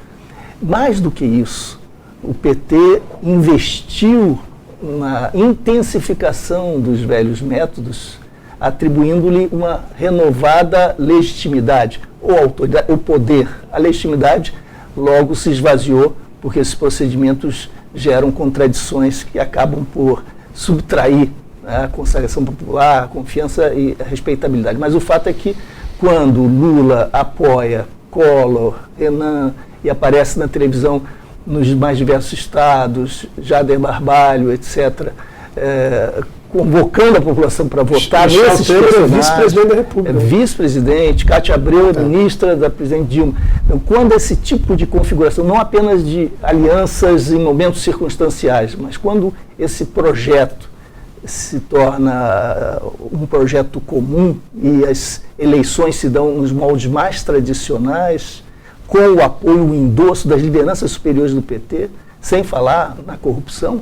Mais do que isso, o PT investiu na intensificação dos velhos métodos, atribuindo-lhe uma renovada legitimidade, ou autoridade, o poder. A legitimidade logo se esvaziou, porque esses procedimentos geram contradições que acabam por subtrair né, a consagração popular, a confiança e a respeitabilidade. Mas o fato é que quando Lula apoia Collor, Renan e aparece na televisão nos mais diversos estados, Jader Barbalho, etc., convocando a população para votar nesses personagens. Vice-presidente da República. Vice-presidente, Cátia Abreu, ministra da presidente Dilma. Então, quando esse tipo de configuração, não apenas de alianças em momentos circunstanciais, mas quando esse projeto se torna um projeto comum e as eleições se dão nos moldes mais tradicionais, com o apoio, o endosso das lideranças superiores do PT, sem falar na corrupção,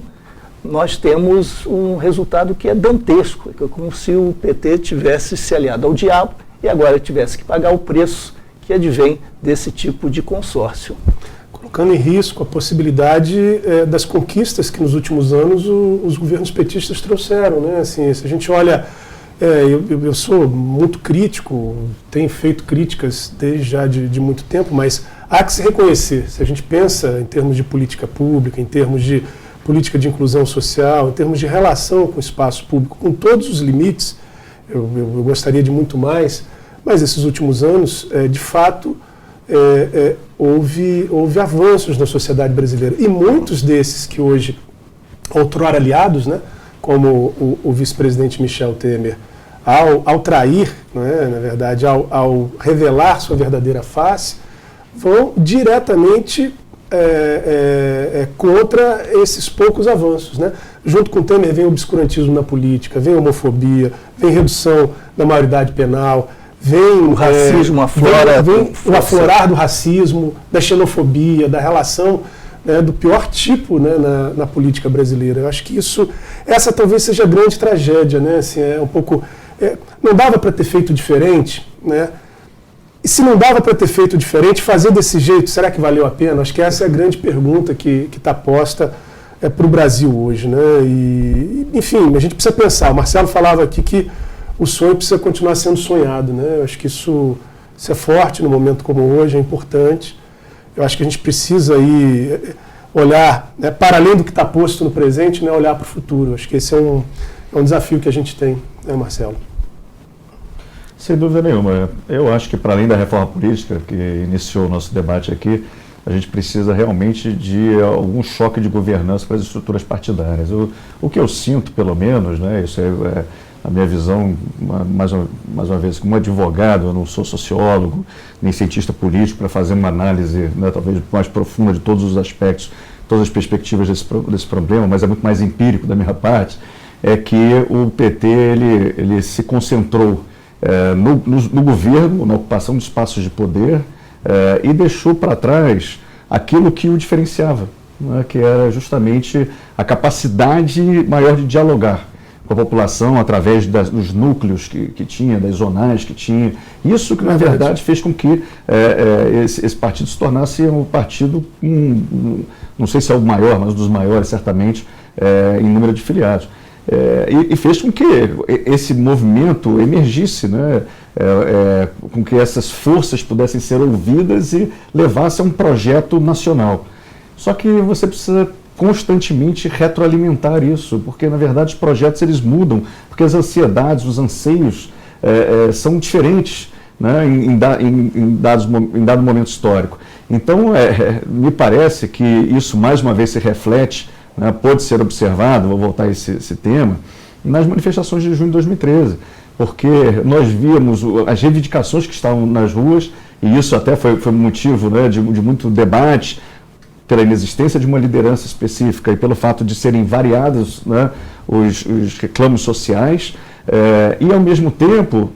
nós temos um resultado que é dantesco, é como se o PT tivesse se aliado ao diabo e agora tivesse que pagar o preço que advém desse tipo de consórcio. Colocando em risco a possibilidade das conquistas que nos últimos anos os governos petistas trouxeram, né? Assim, se a gente olha, eu sou muito crítico, tenho feito críticas desde já de muito tempo, mas há que se reconhecer, se a gente pensa em termos de política pública, em termos de política de inclusão social, em termos de relação com o espaço público, com todos os limites, eu gostaria de muito mais, mas esses últimos anos, de fato, houve avanços na sociedade brasileira. E muitos desses que hoje, outrora aliados, né, como o vice-presidente Michel Temer, ao trair, né, na verdade, ao revelar sua verdadeira face, vão diretamente contra esses poucos avanços, né? Junto com o Temer vem o obscurantismo na política, vem a homofobia, vem redução da maioridade penal, vem o racismo, vem o aflorar do racismo, da xenofobia, da relação, né, do pior tipo, né, na política brasileira. Eu acho que essa talvez seja a grande tragédia, né? Assim, não dava para ter feito diferente, né? E se não dava para ter feito diferente, fazer desse jeito, será que valeu a pena? Acho que essa é a grande pergunta que está posta para o Brasil hoje, né? E, enfim, a gente precisa pensar. O Marcelo falava aqui que o sonho precisa continuar sendo sonhado, né? Eu acho que isso é forte num momento como hoje, é importante. Eu acho que a gente precisa aí olhar, né, para além do que está posto no presente, né, olhar para o futuro. Eu acho que esse é um desafio que a gente tem, né, Marcelo? Sem dúvida nenhuma. Eu acho que, para além da reforma política que iniciou o nosso debate aqui, a gente precisa realmente de algum choque de governança para as estruturas partidárias. O que eu sinto, pelo menos, né, isso é a minha visão, mais uma vez, como advogado, eu não sou sociólogo, nem cientista político para fazer uma análise, né, talvez mais profunda de todos os aspectos, todas as perspectivas desse problema, mas é muito mais empírico da minha parte, é que o PT ele se concentrou no governo, na ocupação de espaços de poder, e deixou para trás aquilo que o diferenciava, né, que era justamente a capacidade maior de dialogar com a população através dos núcleos que tinha, das zonais que tinha. Isso que, na verdade, fez com que esse partido se tornasse um partido, não sei se é o maior, mas um dos maiores, certamente, em número de filiados. E fez com que esse movimento emergisse, né, com que essas forças pudessem ser ouvidas e levassem a um projeto nacional. Só que você precisa constantemente retroalimentar isso, porque na verdade os projetos eles mudam, porque as ansiedades, os anseios são diferentes, né, em dado momento histórico. Então me parece que isso mais uma vez se reflete, né, pode ser observado, vou voltar a esse tema, nas manifestações de junho de 2013, porque nós víamos as reivindicações que estavam nas ruas, e isso até foi motivo, né, de muito debate, pela inexistência de uma liderança específica e pelo fato de serem variados, né, os reclamos sociais, e ao mesmo tempo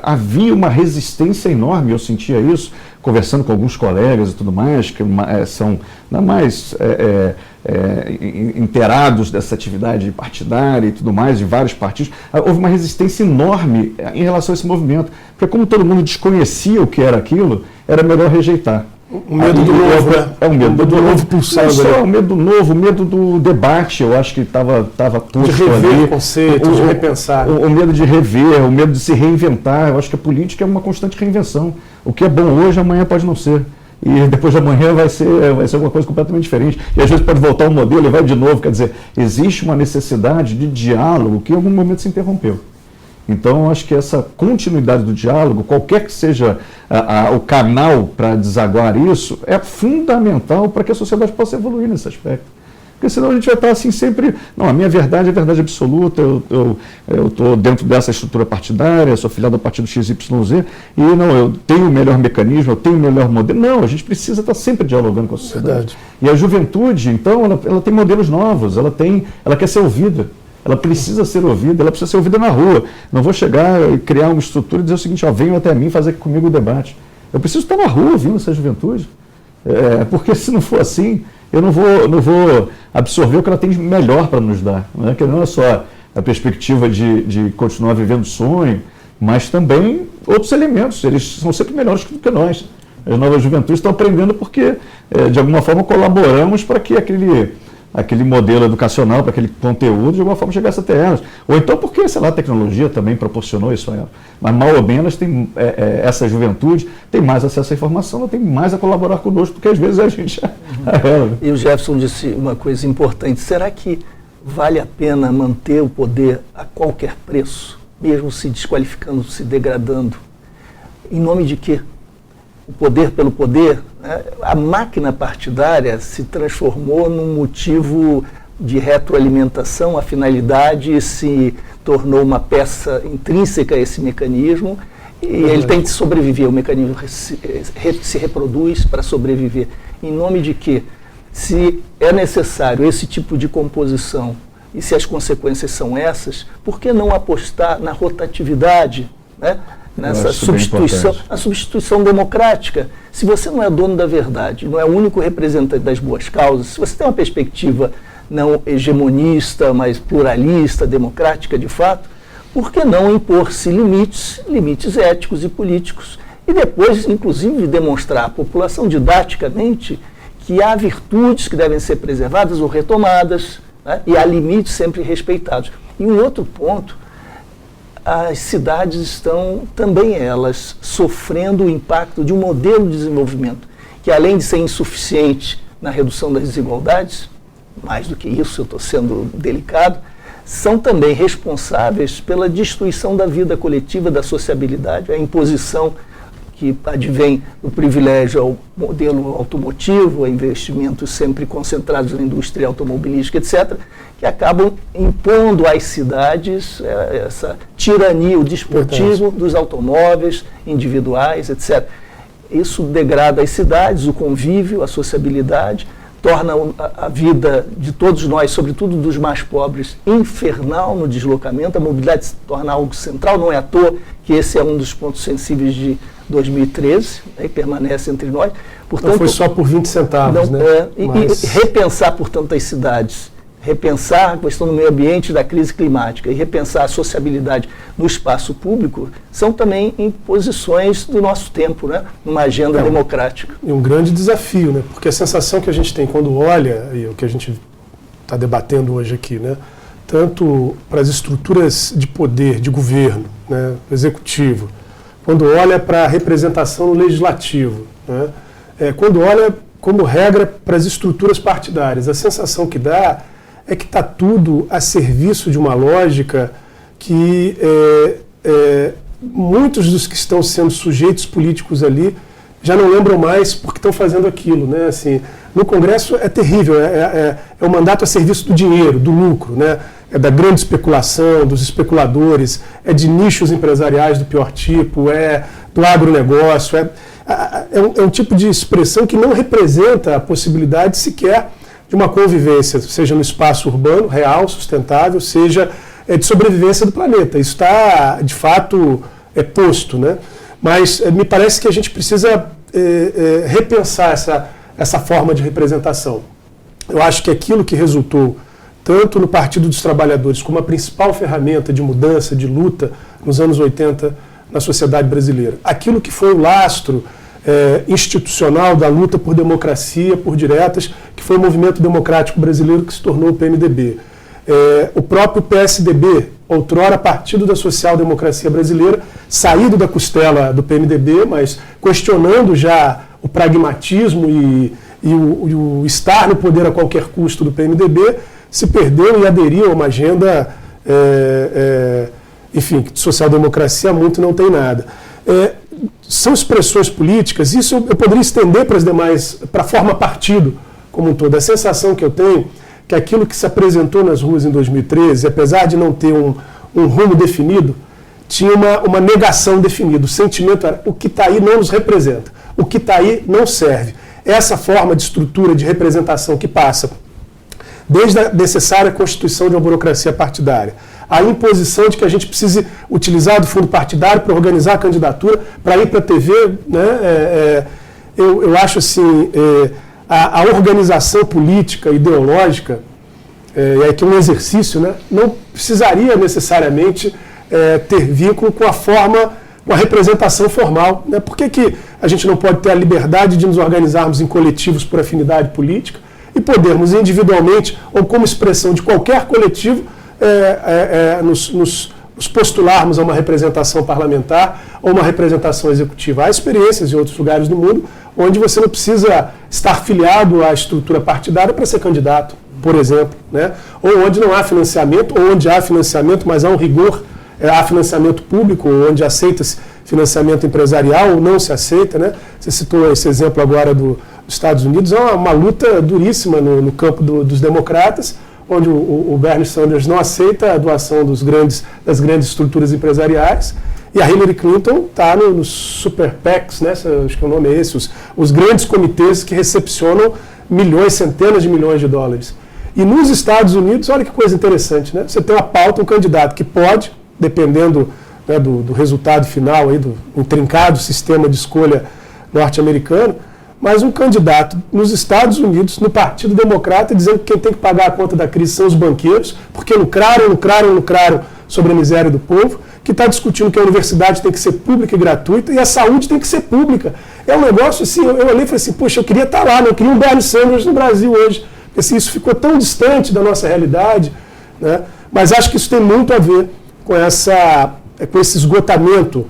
havia uma resistência enorme, eu sentia isso, conversando com alguns colegas e tudo mais, que são mais inteirados dessa atividade partidária e tudo mais, de vários partidos. Houve uma resistência enorme em relação a esse movimento, porque como todo mundo desconhecia o que era aquilo, era melhor rejeitar. O medo do novo, né? É o medo do novo pulsando. Não só o medo do novo, o medo do debate, eu acho que estava posto de rever ali. Conceitos, de repensar. O medo de rever, o medo de se reinventar. Eu acho que a política é uma constante reinvenção. O que é bom hoje, amanhã pode não ser. e depois de amanhã vai ser alguma coisa completamente diferente. E às vezes pode voltar um modelo e vai de novo. Quer dizer, existe uma necessidade de diálogo que em algum momento se interrompeu. Então, eu acho que essa continuidade do diálogo, qualquer que seja o canal para desaguar isso, é fundamental para que a sociedade possa evoluir nesse aspecto. Porque senão a gente vai estar assim sempre... Não, a minha verdade é verdade absoluta, eu estou dentro dessa estrutura partidária, sou filiado ao partido XYZ, e não, eu tenho o melhor mecanismo, eu tenho o melhor modelo. Não, a gente precisa estar sempre dialogando com a sociedade. Verdade. E a juventude, então, ela tem modelos novos, ela quer ser ouvida. Ela precisa ser ouvida, ela precisa ser ouvida na rua. Não vou chegar e criar uma estrutura e dizer o seguinte, venham até mim fazer comigo o debate. Eu preciso estar na rua ouvindo essa juventude. Porque se não for assim, eu não vou absorver o que ela tem de melhor para nos dar. Né? Que não é só a perspectiva de continuar vivendo o sonho, mas também outros elementos. Eles são sempre melhores do que nós. As novas juventudes estão aprendendo porque, de alguma forma, colaboramos para que aquele modelo educacional, para aquele conteúdo, de alguma forma chegasse até elas. Ou então porque, sei lá, a tecnologia também proporcionou isso a elas. Mas, mal ou menos, essa juventude tem mais acesso à informação, ela tem mais a colaborar conosco do que às vezes a gente a ela. E o Jefferson disse uma coisa importante. Será que vale a pena manter o poder a qualquer preço, mesmo se desqualificando, se degradando? Em nome de quê? O poder pelo poder? A máquina partidária se transformou num motivo de retroalimentação, a finalidade se tornou uma peça intrínseca a esse mecanismo e ele tem que sobreviver, o mecanismo se reproduz para sobreviver. Em nome de quê? Se é necessário esse tipo de composição e se as consequências são essas, por que não apostar na rotatividade, né? Nessa substituição, a substituição democrática? Se você não é dono da verdade, não é o único representante das boas causas, se você tem uma perspectiva não hegemonista, mas pluralista, democrática de fato, por que não impor-se limites éticos e políticos? E depois, inclusive, demonstrar à população didaticamente que há virtudes que devem ser preservadas ou retomadas, né? E há limites sempre respeitados. E um outro ponto, as cidades estão também elas sofrendo o impacto de um modelo de desenvolvimento que, além de ser insuficiente na redução das desigualdades, mais do que isso, eu estou sendo delicado, são também responsáveis pela destruição da vida coletiva, da sociabilidade, a imposição que advém do privilégio ao modelo automotivo, a investimentos sempre concentrados na indústria automobilística, etc., que acabam impondo às cidades essa tirania, o despotismo dos automóveis individuais, etc. Isso degrada as cidades, o convívio, a sociabilidade, torna a vida de todos nós, sobretudo dos mais pobres, infernal no deslocamento. A mobilidade se torna algo central, não é à toa que esse é um dos pontos sensíveis de 2013, e permanece entre nós. Portanto, não foi só por 20 centavos, não, né? E repensar, portanto, as cidades, repensar a questão do meio ambiente, da crise climática e repensar a sociabilidade no espaço público são também imposições do nosso tempo, né? Numa agenda democrática. E um grande desafio, né? Porque a sensação que a gente tem quando olha, e o que a gente está debatendo hoje aqui, né? Tanto para as estruturas de poder, de governo, né? Executivo, quando olha para a representação no legislativo, né? Quando olha como regra para as estruturas partidárias, a sensação que dá é que está tudo a serviço de uma lógica que muitos dos que estão sendo sujeitos políticos ali já não lembram mais porque estão fazendo aquilo, né? Assim, no Congresso é terrível, é o mandato a serviço do dinheiro, do lucro, né? É da grande especulação, dos especuladores, é de nichos empresariais do pior tipo, é do agronegócio, é um tipo de expressão que não representa a possibilidade sequer de uma convivência, seja no espaço urbano, real, sustentável, seja de sobrevivência do planeta. Isso está, de fato, posto, né? Mas me parece que a gente precisa repensar essa forma de representação. Eu acho que aquilo que resultou, tanto no Partido dos Trabalhadores, como a principal ferramenta de mudança, de luta, nos anos 80, na sociedade brasileira, aquilo que foi o lastro institucional da luta por democracia, por diretas, que foi o movimento democrático brasileiro que se tornou o PMDB. O próprio PSDB, outrora Partido da Social Democracia Brasileira, saído da costela do PMDB, mas questionando já o pragmatismo e o estar no poder a qualquer custo do PMDB, se perdeu e aderiu a uma agenda, enfim, de social-democracia muito não tem nada. São expressões políticas, isso eu poderia estender para as demais, para a forma partido como um todo. A sensação que eu tenho que aquilo que se apresentou nas ruas em 2013, apesar de não ter um rumo definido, tinha uma negação definida. O sentimento era: o que está aí não nos representa, o que está aí não serve. Essa forma de estrutura de representação que passa desde a necessária constituição de uma burocracia partidária, a imposição de que a gente precise utilizar do fundo partidário para organizar a candidatura, para ir para a TV, né? Eu acho assim, a organização política, ideológica, é aqui um exercício, né? Não precisaria necessariamente ter vínculo com a forma, com a representação formal, né? Por que a gente não pode ter a liberdade de nos organizarmos em coletivos por afinidade política e podermos individualmente, ou como expressão de qualquer coletivo, nos postularmos a uma representação parlamentar ou uma representação executiva? Há experiências em outros lugares do mundo onde você não precisa estar filiado à estrutura partidária para ser candidato, por exemplo, né? Ou onde não há financiamento, ou onde há financiamento, mas há um rigor, há financiamento público, onde aceita-se financiamento empresarial ou não se aceita, né? Você citou esse exemplo agora dos Estados Unidos, é uma luta duríssima no campo dos democratas, onde o Bernie Sanders não aceita a doação das grandes estruturas empresariais, e a Hillary Clinton está nos super PACs, né? Acho que o nome é esse, os grandes comitês que recepcionam milhões, centenas de milhões de dólares. E nos Estados Unidos, olha que coisa interessante, né? Você tem uma pauta, um candidato que pode, dependendo, né, do resultado final, aí, do intrincado sistema de escolha norte-americano, mas um candidato nos Estados Unidos, no Partido Democrata, dizendo que quem tem que pagar a conta da crise são os banqueiros, porque lucraram sobre a miséria do povo, que está discutindo que a universidade tem que ser pública e gratuita e a saúde tem que ser pública. É um negócio assim, eu olhei e falei assim, poxa, eu queria estar lá, eu queria um Bernie Sanders no Brasil hoje. Porque assim, isso ficou tão distante da nossa realidade, né? Mas acho que isso tem muito a ver com esse esgotamento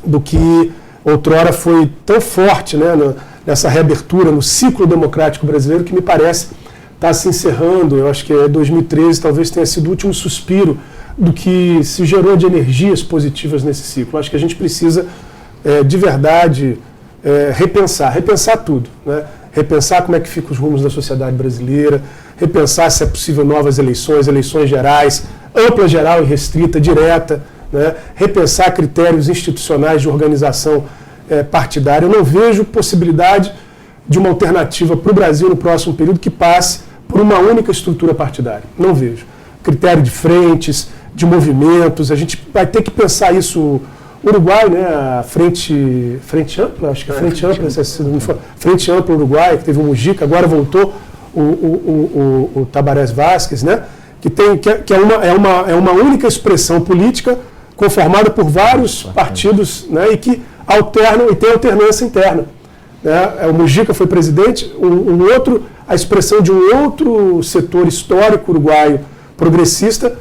do que outrora foi tão forte, né, nessa reabertura, no ciclo democrático brasileiro, que me parece está se encerrando. Eu acho que 2013 talvez tenha sido o último suspiro do que se gerou de energias positivas nesse ciclo. Acho que a gente precisa, de verdade, repensar tudo, né? Repensar como é que ficam os rumos da sociedade brasileira, repensar se é possível novas eleições gerais, ampla, geral e restrita, direta, né? Repensar critérios institucionais de organização partidária. Eu não vejo possibilidade de uma alternativa para o Brasil no próximo período que passe por uma única estrutura partidária. Não vejo. Critério de frentes, de movimentos, a gente vai ter que pensar isso. Uruguai, né, a frente ampla, acho que a frente ampla, frente ampla Uruguai, que teve o Mujica, agora voltou o Tabaré Vázquez, né, que é uma única expressão política conformada por vários partidos, né, e que alternam e tem alternância interna, né. O Mujica foi presidente, a expressão de um outro setor histórico uruguaio progressista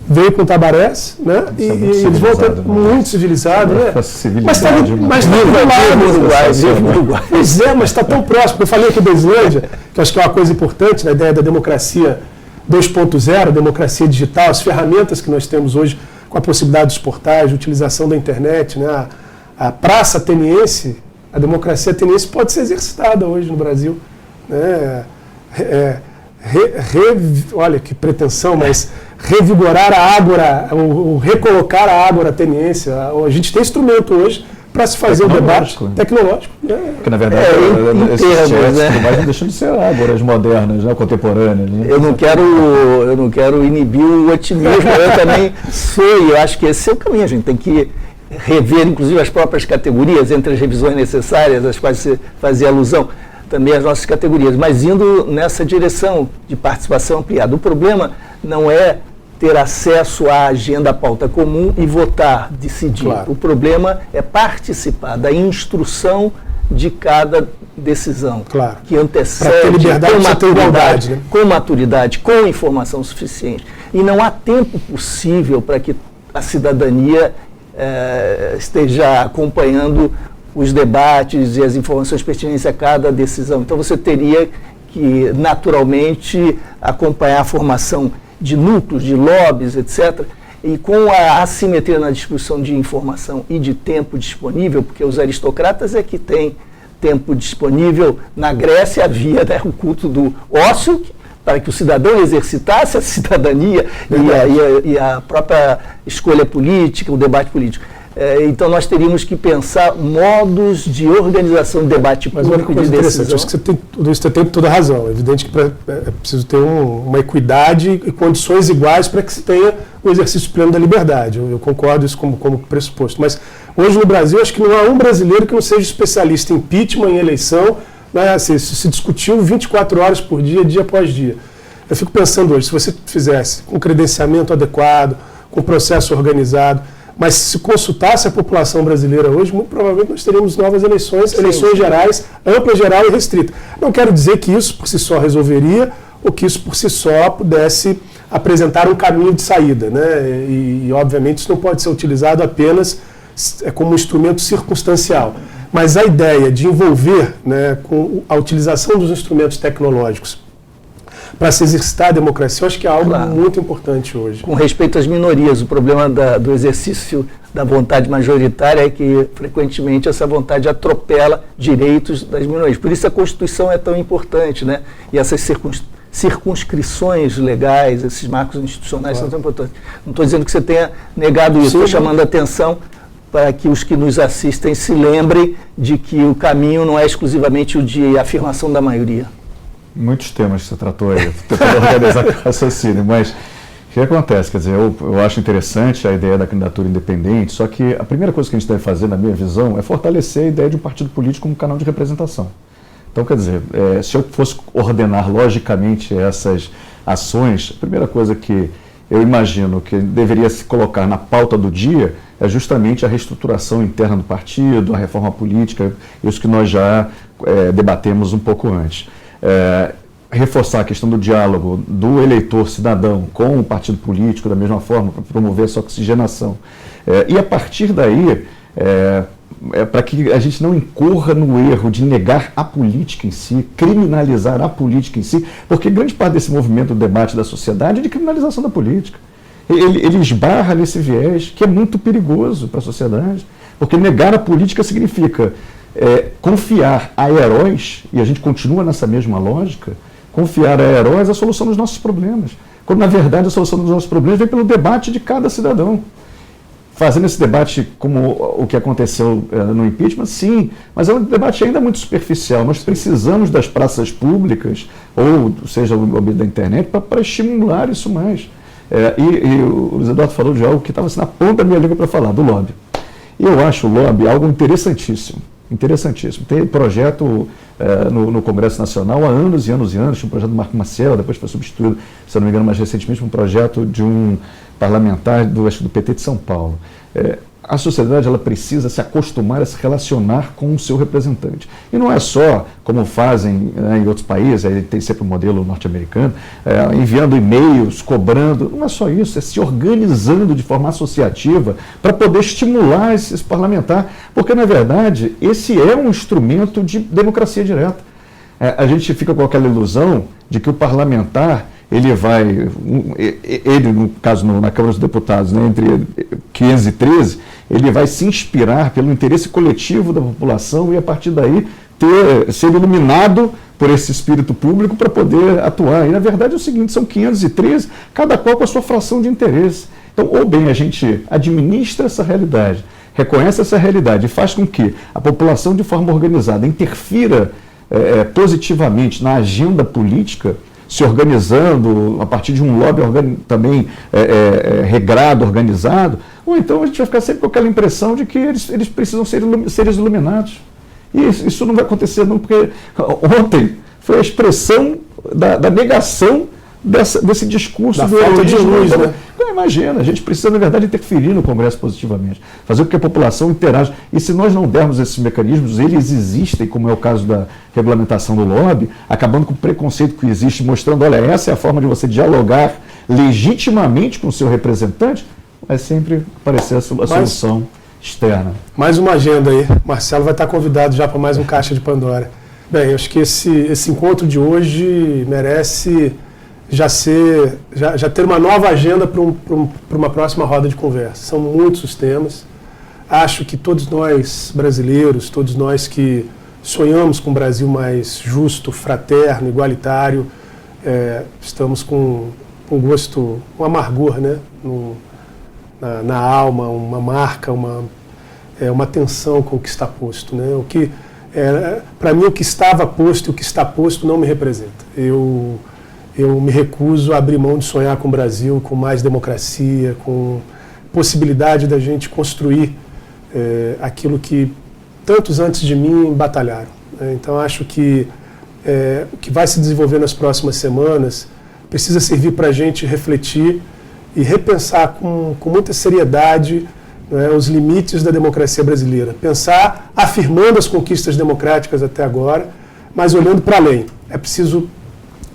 veio com Tabarés, né? E eles vão ter muito civilizado, né? Mas está no Uruguai. Pois é, mas está tão próximo. Eu falei aqui da Islândia, que acho que é uma coisa importante na ideia da democracia 2.0, democracia digital, as ferramentas que nós temos hoje com a possibilidade dos portais, de utilização da internet, né? A praça ateniense, a democracia ateniense pode ser exercitada hoje no Brasil, né? Olha que pretensão, mas revigorar a ágora, ou recolocar a ágora ateniense. A gente tem instrumento hoje para se fazer o debate tecnológico. Porque, na verdade, não deixam de ser ágoras modernas, né, contemporâneas. Né? Eu não quero inibir o otimismo, eu também eu acho que esse é o caminho. A gente tem que rever, inclusive, as próprias categorias, entre as revisões necessárias, às quais você fazia alusão, também as nossas categorias, mas indo nessa direção de participação ampliada. O problema não é ter acesso à agenda, à pauta comum e votar, decidir. Claro. O problema é participar da instrução de cada decisão, claro, que antecede com maturidade, com informação suficiente. E não há tempo possível para que a cidadania esteja acompanhando os debates e as informações pertinentes a cada decisão. Então você teria que, naturalmente, acompanhar a formação de núcleos, de lobbies, etc., e com a assimetria na distribuição de informação e de tempo disponível, porque os aristocratas é que têm tempo disponível. Na Grécia havia, né, o culto do ócio, para que o cidadão exercitasse a cidadania e a própria escolha política, o debate político. Então nós teríamos que pensar modos de organização do debate público e de decisão. Acho que você tem toda a razão. É evidente que é preciso ter uma equidade e condições iguais para que se tenha o exercício pleno da liberdade. Eu concordo isso como pressuposto. Mas hoje no Brasil, acho que não há um brasileiro que não seja especialista em impeachment, em eleição. Né? Assim, se discutiu 24 horas por dia, dia após dia. Eu fico pensando hoje, se você fizesse com credenciamento adequado, com processo organizado, mas se consultasse a população brasileira hoje, muito provavelmente nós teríamos novas eleições, eleições gerais, ampla, geral e restrita. Não quero dizer que isso por si só resolveria, ou que isso por si só pudesse apresentar um caminho de saída, né? E obviamente isso não pode ser utilizado apenas como um instrumento circunstancial. Mas a ideia de envolver, né, com a utilização dos instrumentos tecnológicos para se exercitar a democracia, eu acho que é algo muito importante hoje. Com respeito às minorias, o problema do exercício da vontade majoritária é que, frequentemente, essa vontade atropela direitos das minorias. Por isso a Constituição é tão importante, né? E essas circunscrições legais, esses marcos institucionais são tão importantes. Não estou dizendo que você tenha negado isso, estou chamando a atenção para que os que nos assistem se lembrem de que o caminho não é exclusivamente o de afirmação da maioria. Muitos temas que você tratou aí, tentando organizar o raciocínio, mas o que acontece? Quer dizer, eu acho interessante a ideia da candidatura independente, só que a primeira coisa que a gente deve fazer, na minha visão, é fortalecer a ideia de um partido político como canal de representação. Então, quer dizer, se eu fosse ordenar logicamente essas ações, a primeira coisa que eu imagino que deveria se colocar na pauta do dia é justamente a reestruturação interna do partido, a reforma política, isso que nós já debatemos um pouco antes. Reforçar a questão do diálogo do eleitor cidadão com o partido político da mesma forma, para promover essa oxigenação. E a partir daí, para que a gente não incorra no erro de negar a política em si, criminalizar a política em si, porque grande parte desse movimento do debate da sociedade é de criminalização da política. Ele esbarra nesse viés que é muito perigoso para a sociedade, porque negar a política significa confiar a heróis, e a gente continua nessa mesma lógica, confiar a heróis a solução dos nossos problemas, quando na verdade a solução dos nossos problemas vem pelo debate de cada cidadão. Fazendo esse debate como o que aconteceu no impeachment, sim, mas é um debate ainda muito superficial. Nós precisamos das praças públicas, ou seja, o da internet, para estimular isso mais. E o Luiz Eduardo falou de algo que estava assim, na ponta da minha língua para falar, do lobby. E eu acho o lobby algo interessantíssimo. Interessantíssimo. Tem projeto no Congresso Nacional há anos e anos e anos. Tinha um projeto do Marco Maciel, depois foi substituído, se eu não me engano, mais recentemente, um projeto de um parlamentar do PT de São Paulo. A sociedade ela precisa se acostumar a se relacionar com o seu representante. E não é só, como fazem em outros países, aí tem sempre o modelo norte-americano, enviando e-mails, cobrando. Não é só isso, é se organizando de forma associativa para poder estimular esse parlamentar. Porque, na verdade, esse é um instrumento de democracia direta. A gente fica com aquela ilusão de que o parlamentar ele no caso na Câmara dos Deputados, né, entre 513, ele vai se inspirar pelo interesse coletivo da população e a partir daí ser iluminado por esse espírito público para poder atuar. E na verdade é o seguinte, são 513, cada qual com a sua fração de interesse. Então, ou bem a gente administra essa realidade, reconhece essa realidade e faz com que a população de forma organizada interfira positivamente na agenda política, se organizando a partir de um lobby também regrado, organizado, ou então a gente vai ficar sempre com aquela impressão de que eles precisam ser seres iluminados. E isso não vai acontecer não, porque ontem foi a expressão da negação desse discurso da falta de luz, né? Então, imagina, a gente precisa, na verdade, interferir no Congresso positivamente, fazer com que a população interaja. E se nós não dermos esses mecanismos, eles existem, como é o caso da regulamentação do lobby, acabando com o preconceito que existe, mostrando, olha, essa é a forma de você dialogar legitimamente com o seu representante, vai sempre aparecer a solução externa. Mais uma agenda aí. Marcelo vai estar convidado já para mais um Caixa de Pandora. Bem, eu acho que esse encontro de hoje merece já ter uma nova agenda para uma próxima roda de conversa. São muitos os temas. Acho que todos nós brasileiros, todos nós que sonhamos com um Brasil mais justo, fraterno, igualitário, estamos com um gosto, um amargor, né? Na alma, uma marca, uma tensão com o que está posto, né? Para mim, o que estava posto e o que está posto não me representa. Eu me recuso a abrir mão de sonhar com o Brasil, com mais democracia, com possibilidade da gente construir aquilo que tantos antes de mim batalharam. Então, acho que o que vai se desenvolver nas próximas semanas precisa servir para a gente refletir e repensar com muita seriedade, né, os limites da democracia brasileira. Pensar afirmando as conquistas democráticas até agora, mas olhando para além. É preciso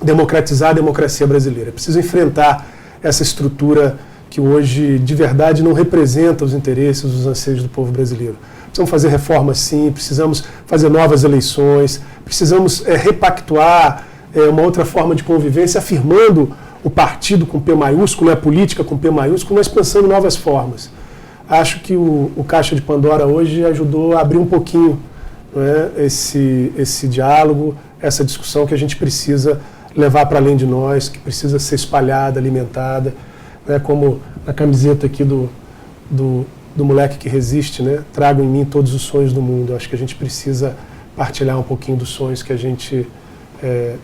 democratizar a democracia brasileira. É preciso enfrentar essa estrutura que hoje, de verdade, não representa os interesses, os anseios do povo brasileiro. Precisamos fazer reformas, sim, precisamos fazer novas eleições, precisamos repactuar uma outra forma de convivência, afirmando o partido com P maiúsculo, a política com P maiúsculo, mas pensando em novas formas. Acho que o Caixa de Pandora hoje ajudou a abrir um pouquinho, né, esse diálogo, essa discussão que a gente precisa levar para além de nós, que precisa ser espalhada, alimentada, né, como a camiseta aqui do moleque que resiste, né? Trago em mim todos os sonhos do mundo. Acho que a gente precisa partilhar um pouquinho dos sonhos que a gente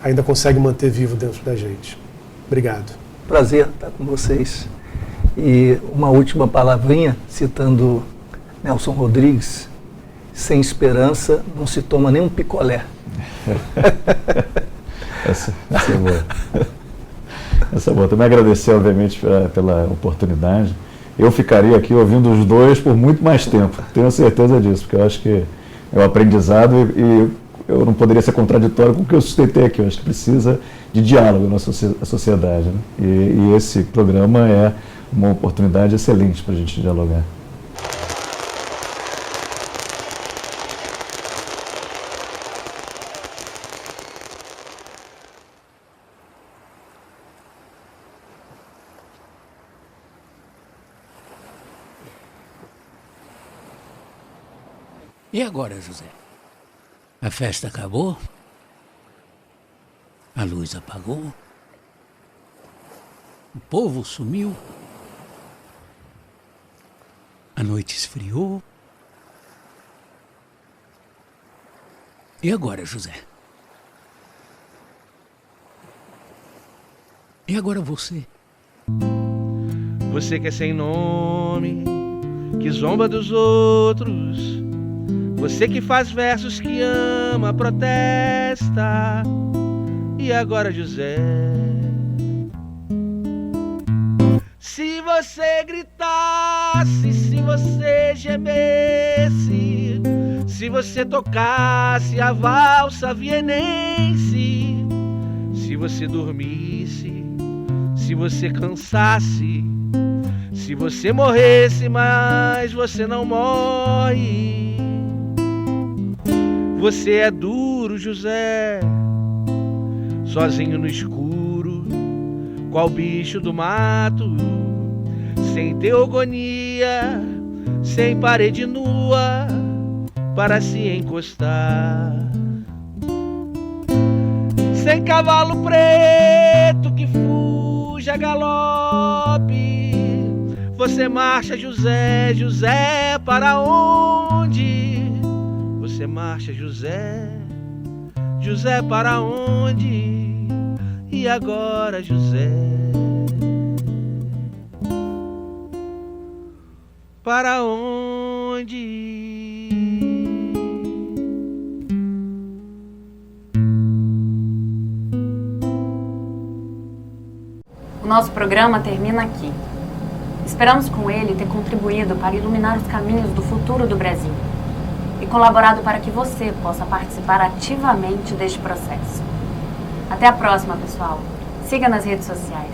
ainda consegue manter vivo dentro da gente. Obrigado. Prazer estar com vocês. E uma última palavrinha, citando Nelson Rodrigues: sem esperança não se toma nem um picolé. Essa é boa. Essa é boa. Também agradecer, obviamente, pela oportunidade. Eu ficaria aqui ouvindo os dois por muito mais tempo, tenho certeza disso, porque eu acho que é um aprendizado e eu não poderia ser contraditório com o que eu sustentei aqui. Eu acho que precisa de diálogo na sociedade, né? E esse programa é uma oportunidade excelente para a gente dialogar. E agora, José? A festa acabou? A luz apagou? O povo sumiu? A noite esfriou? E agora, José? E agora você? Você que é sem nome, que zomba dos outros. Você que faz versos que ama, protesta. E agora, José? Se você gritasse, se você gemesse, se você tocasse a valsa vienense, se você dormisse, se você cansasse, se você morresse, mas você não morre. Você é duro, José, sozinho no escuro, qual bicho do mato, sem teogonia, sem parede nua para se encostar, sem cavalo preto que fuja a galope. Você marcha, José, José, para onde? Você marcha, José, José, para onde? E agora, José? Para onde? O nosso programa termina aqui. Esperamos com ele ter contribuído para iluminar os caminhos do futuro do Brasil e colaborado para que você possa participar ativamente deste processo. Até a próxima, pessoal. Siga nas redes sociais.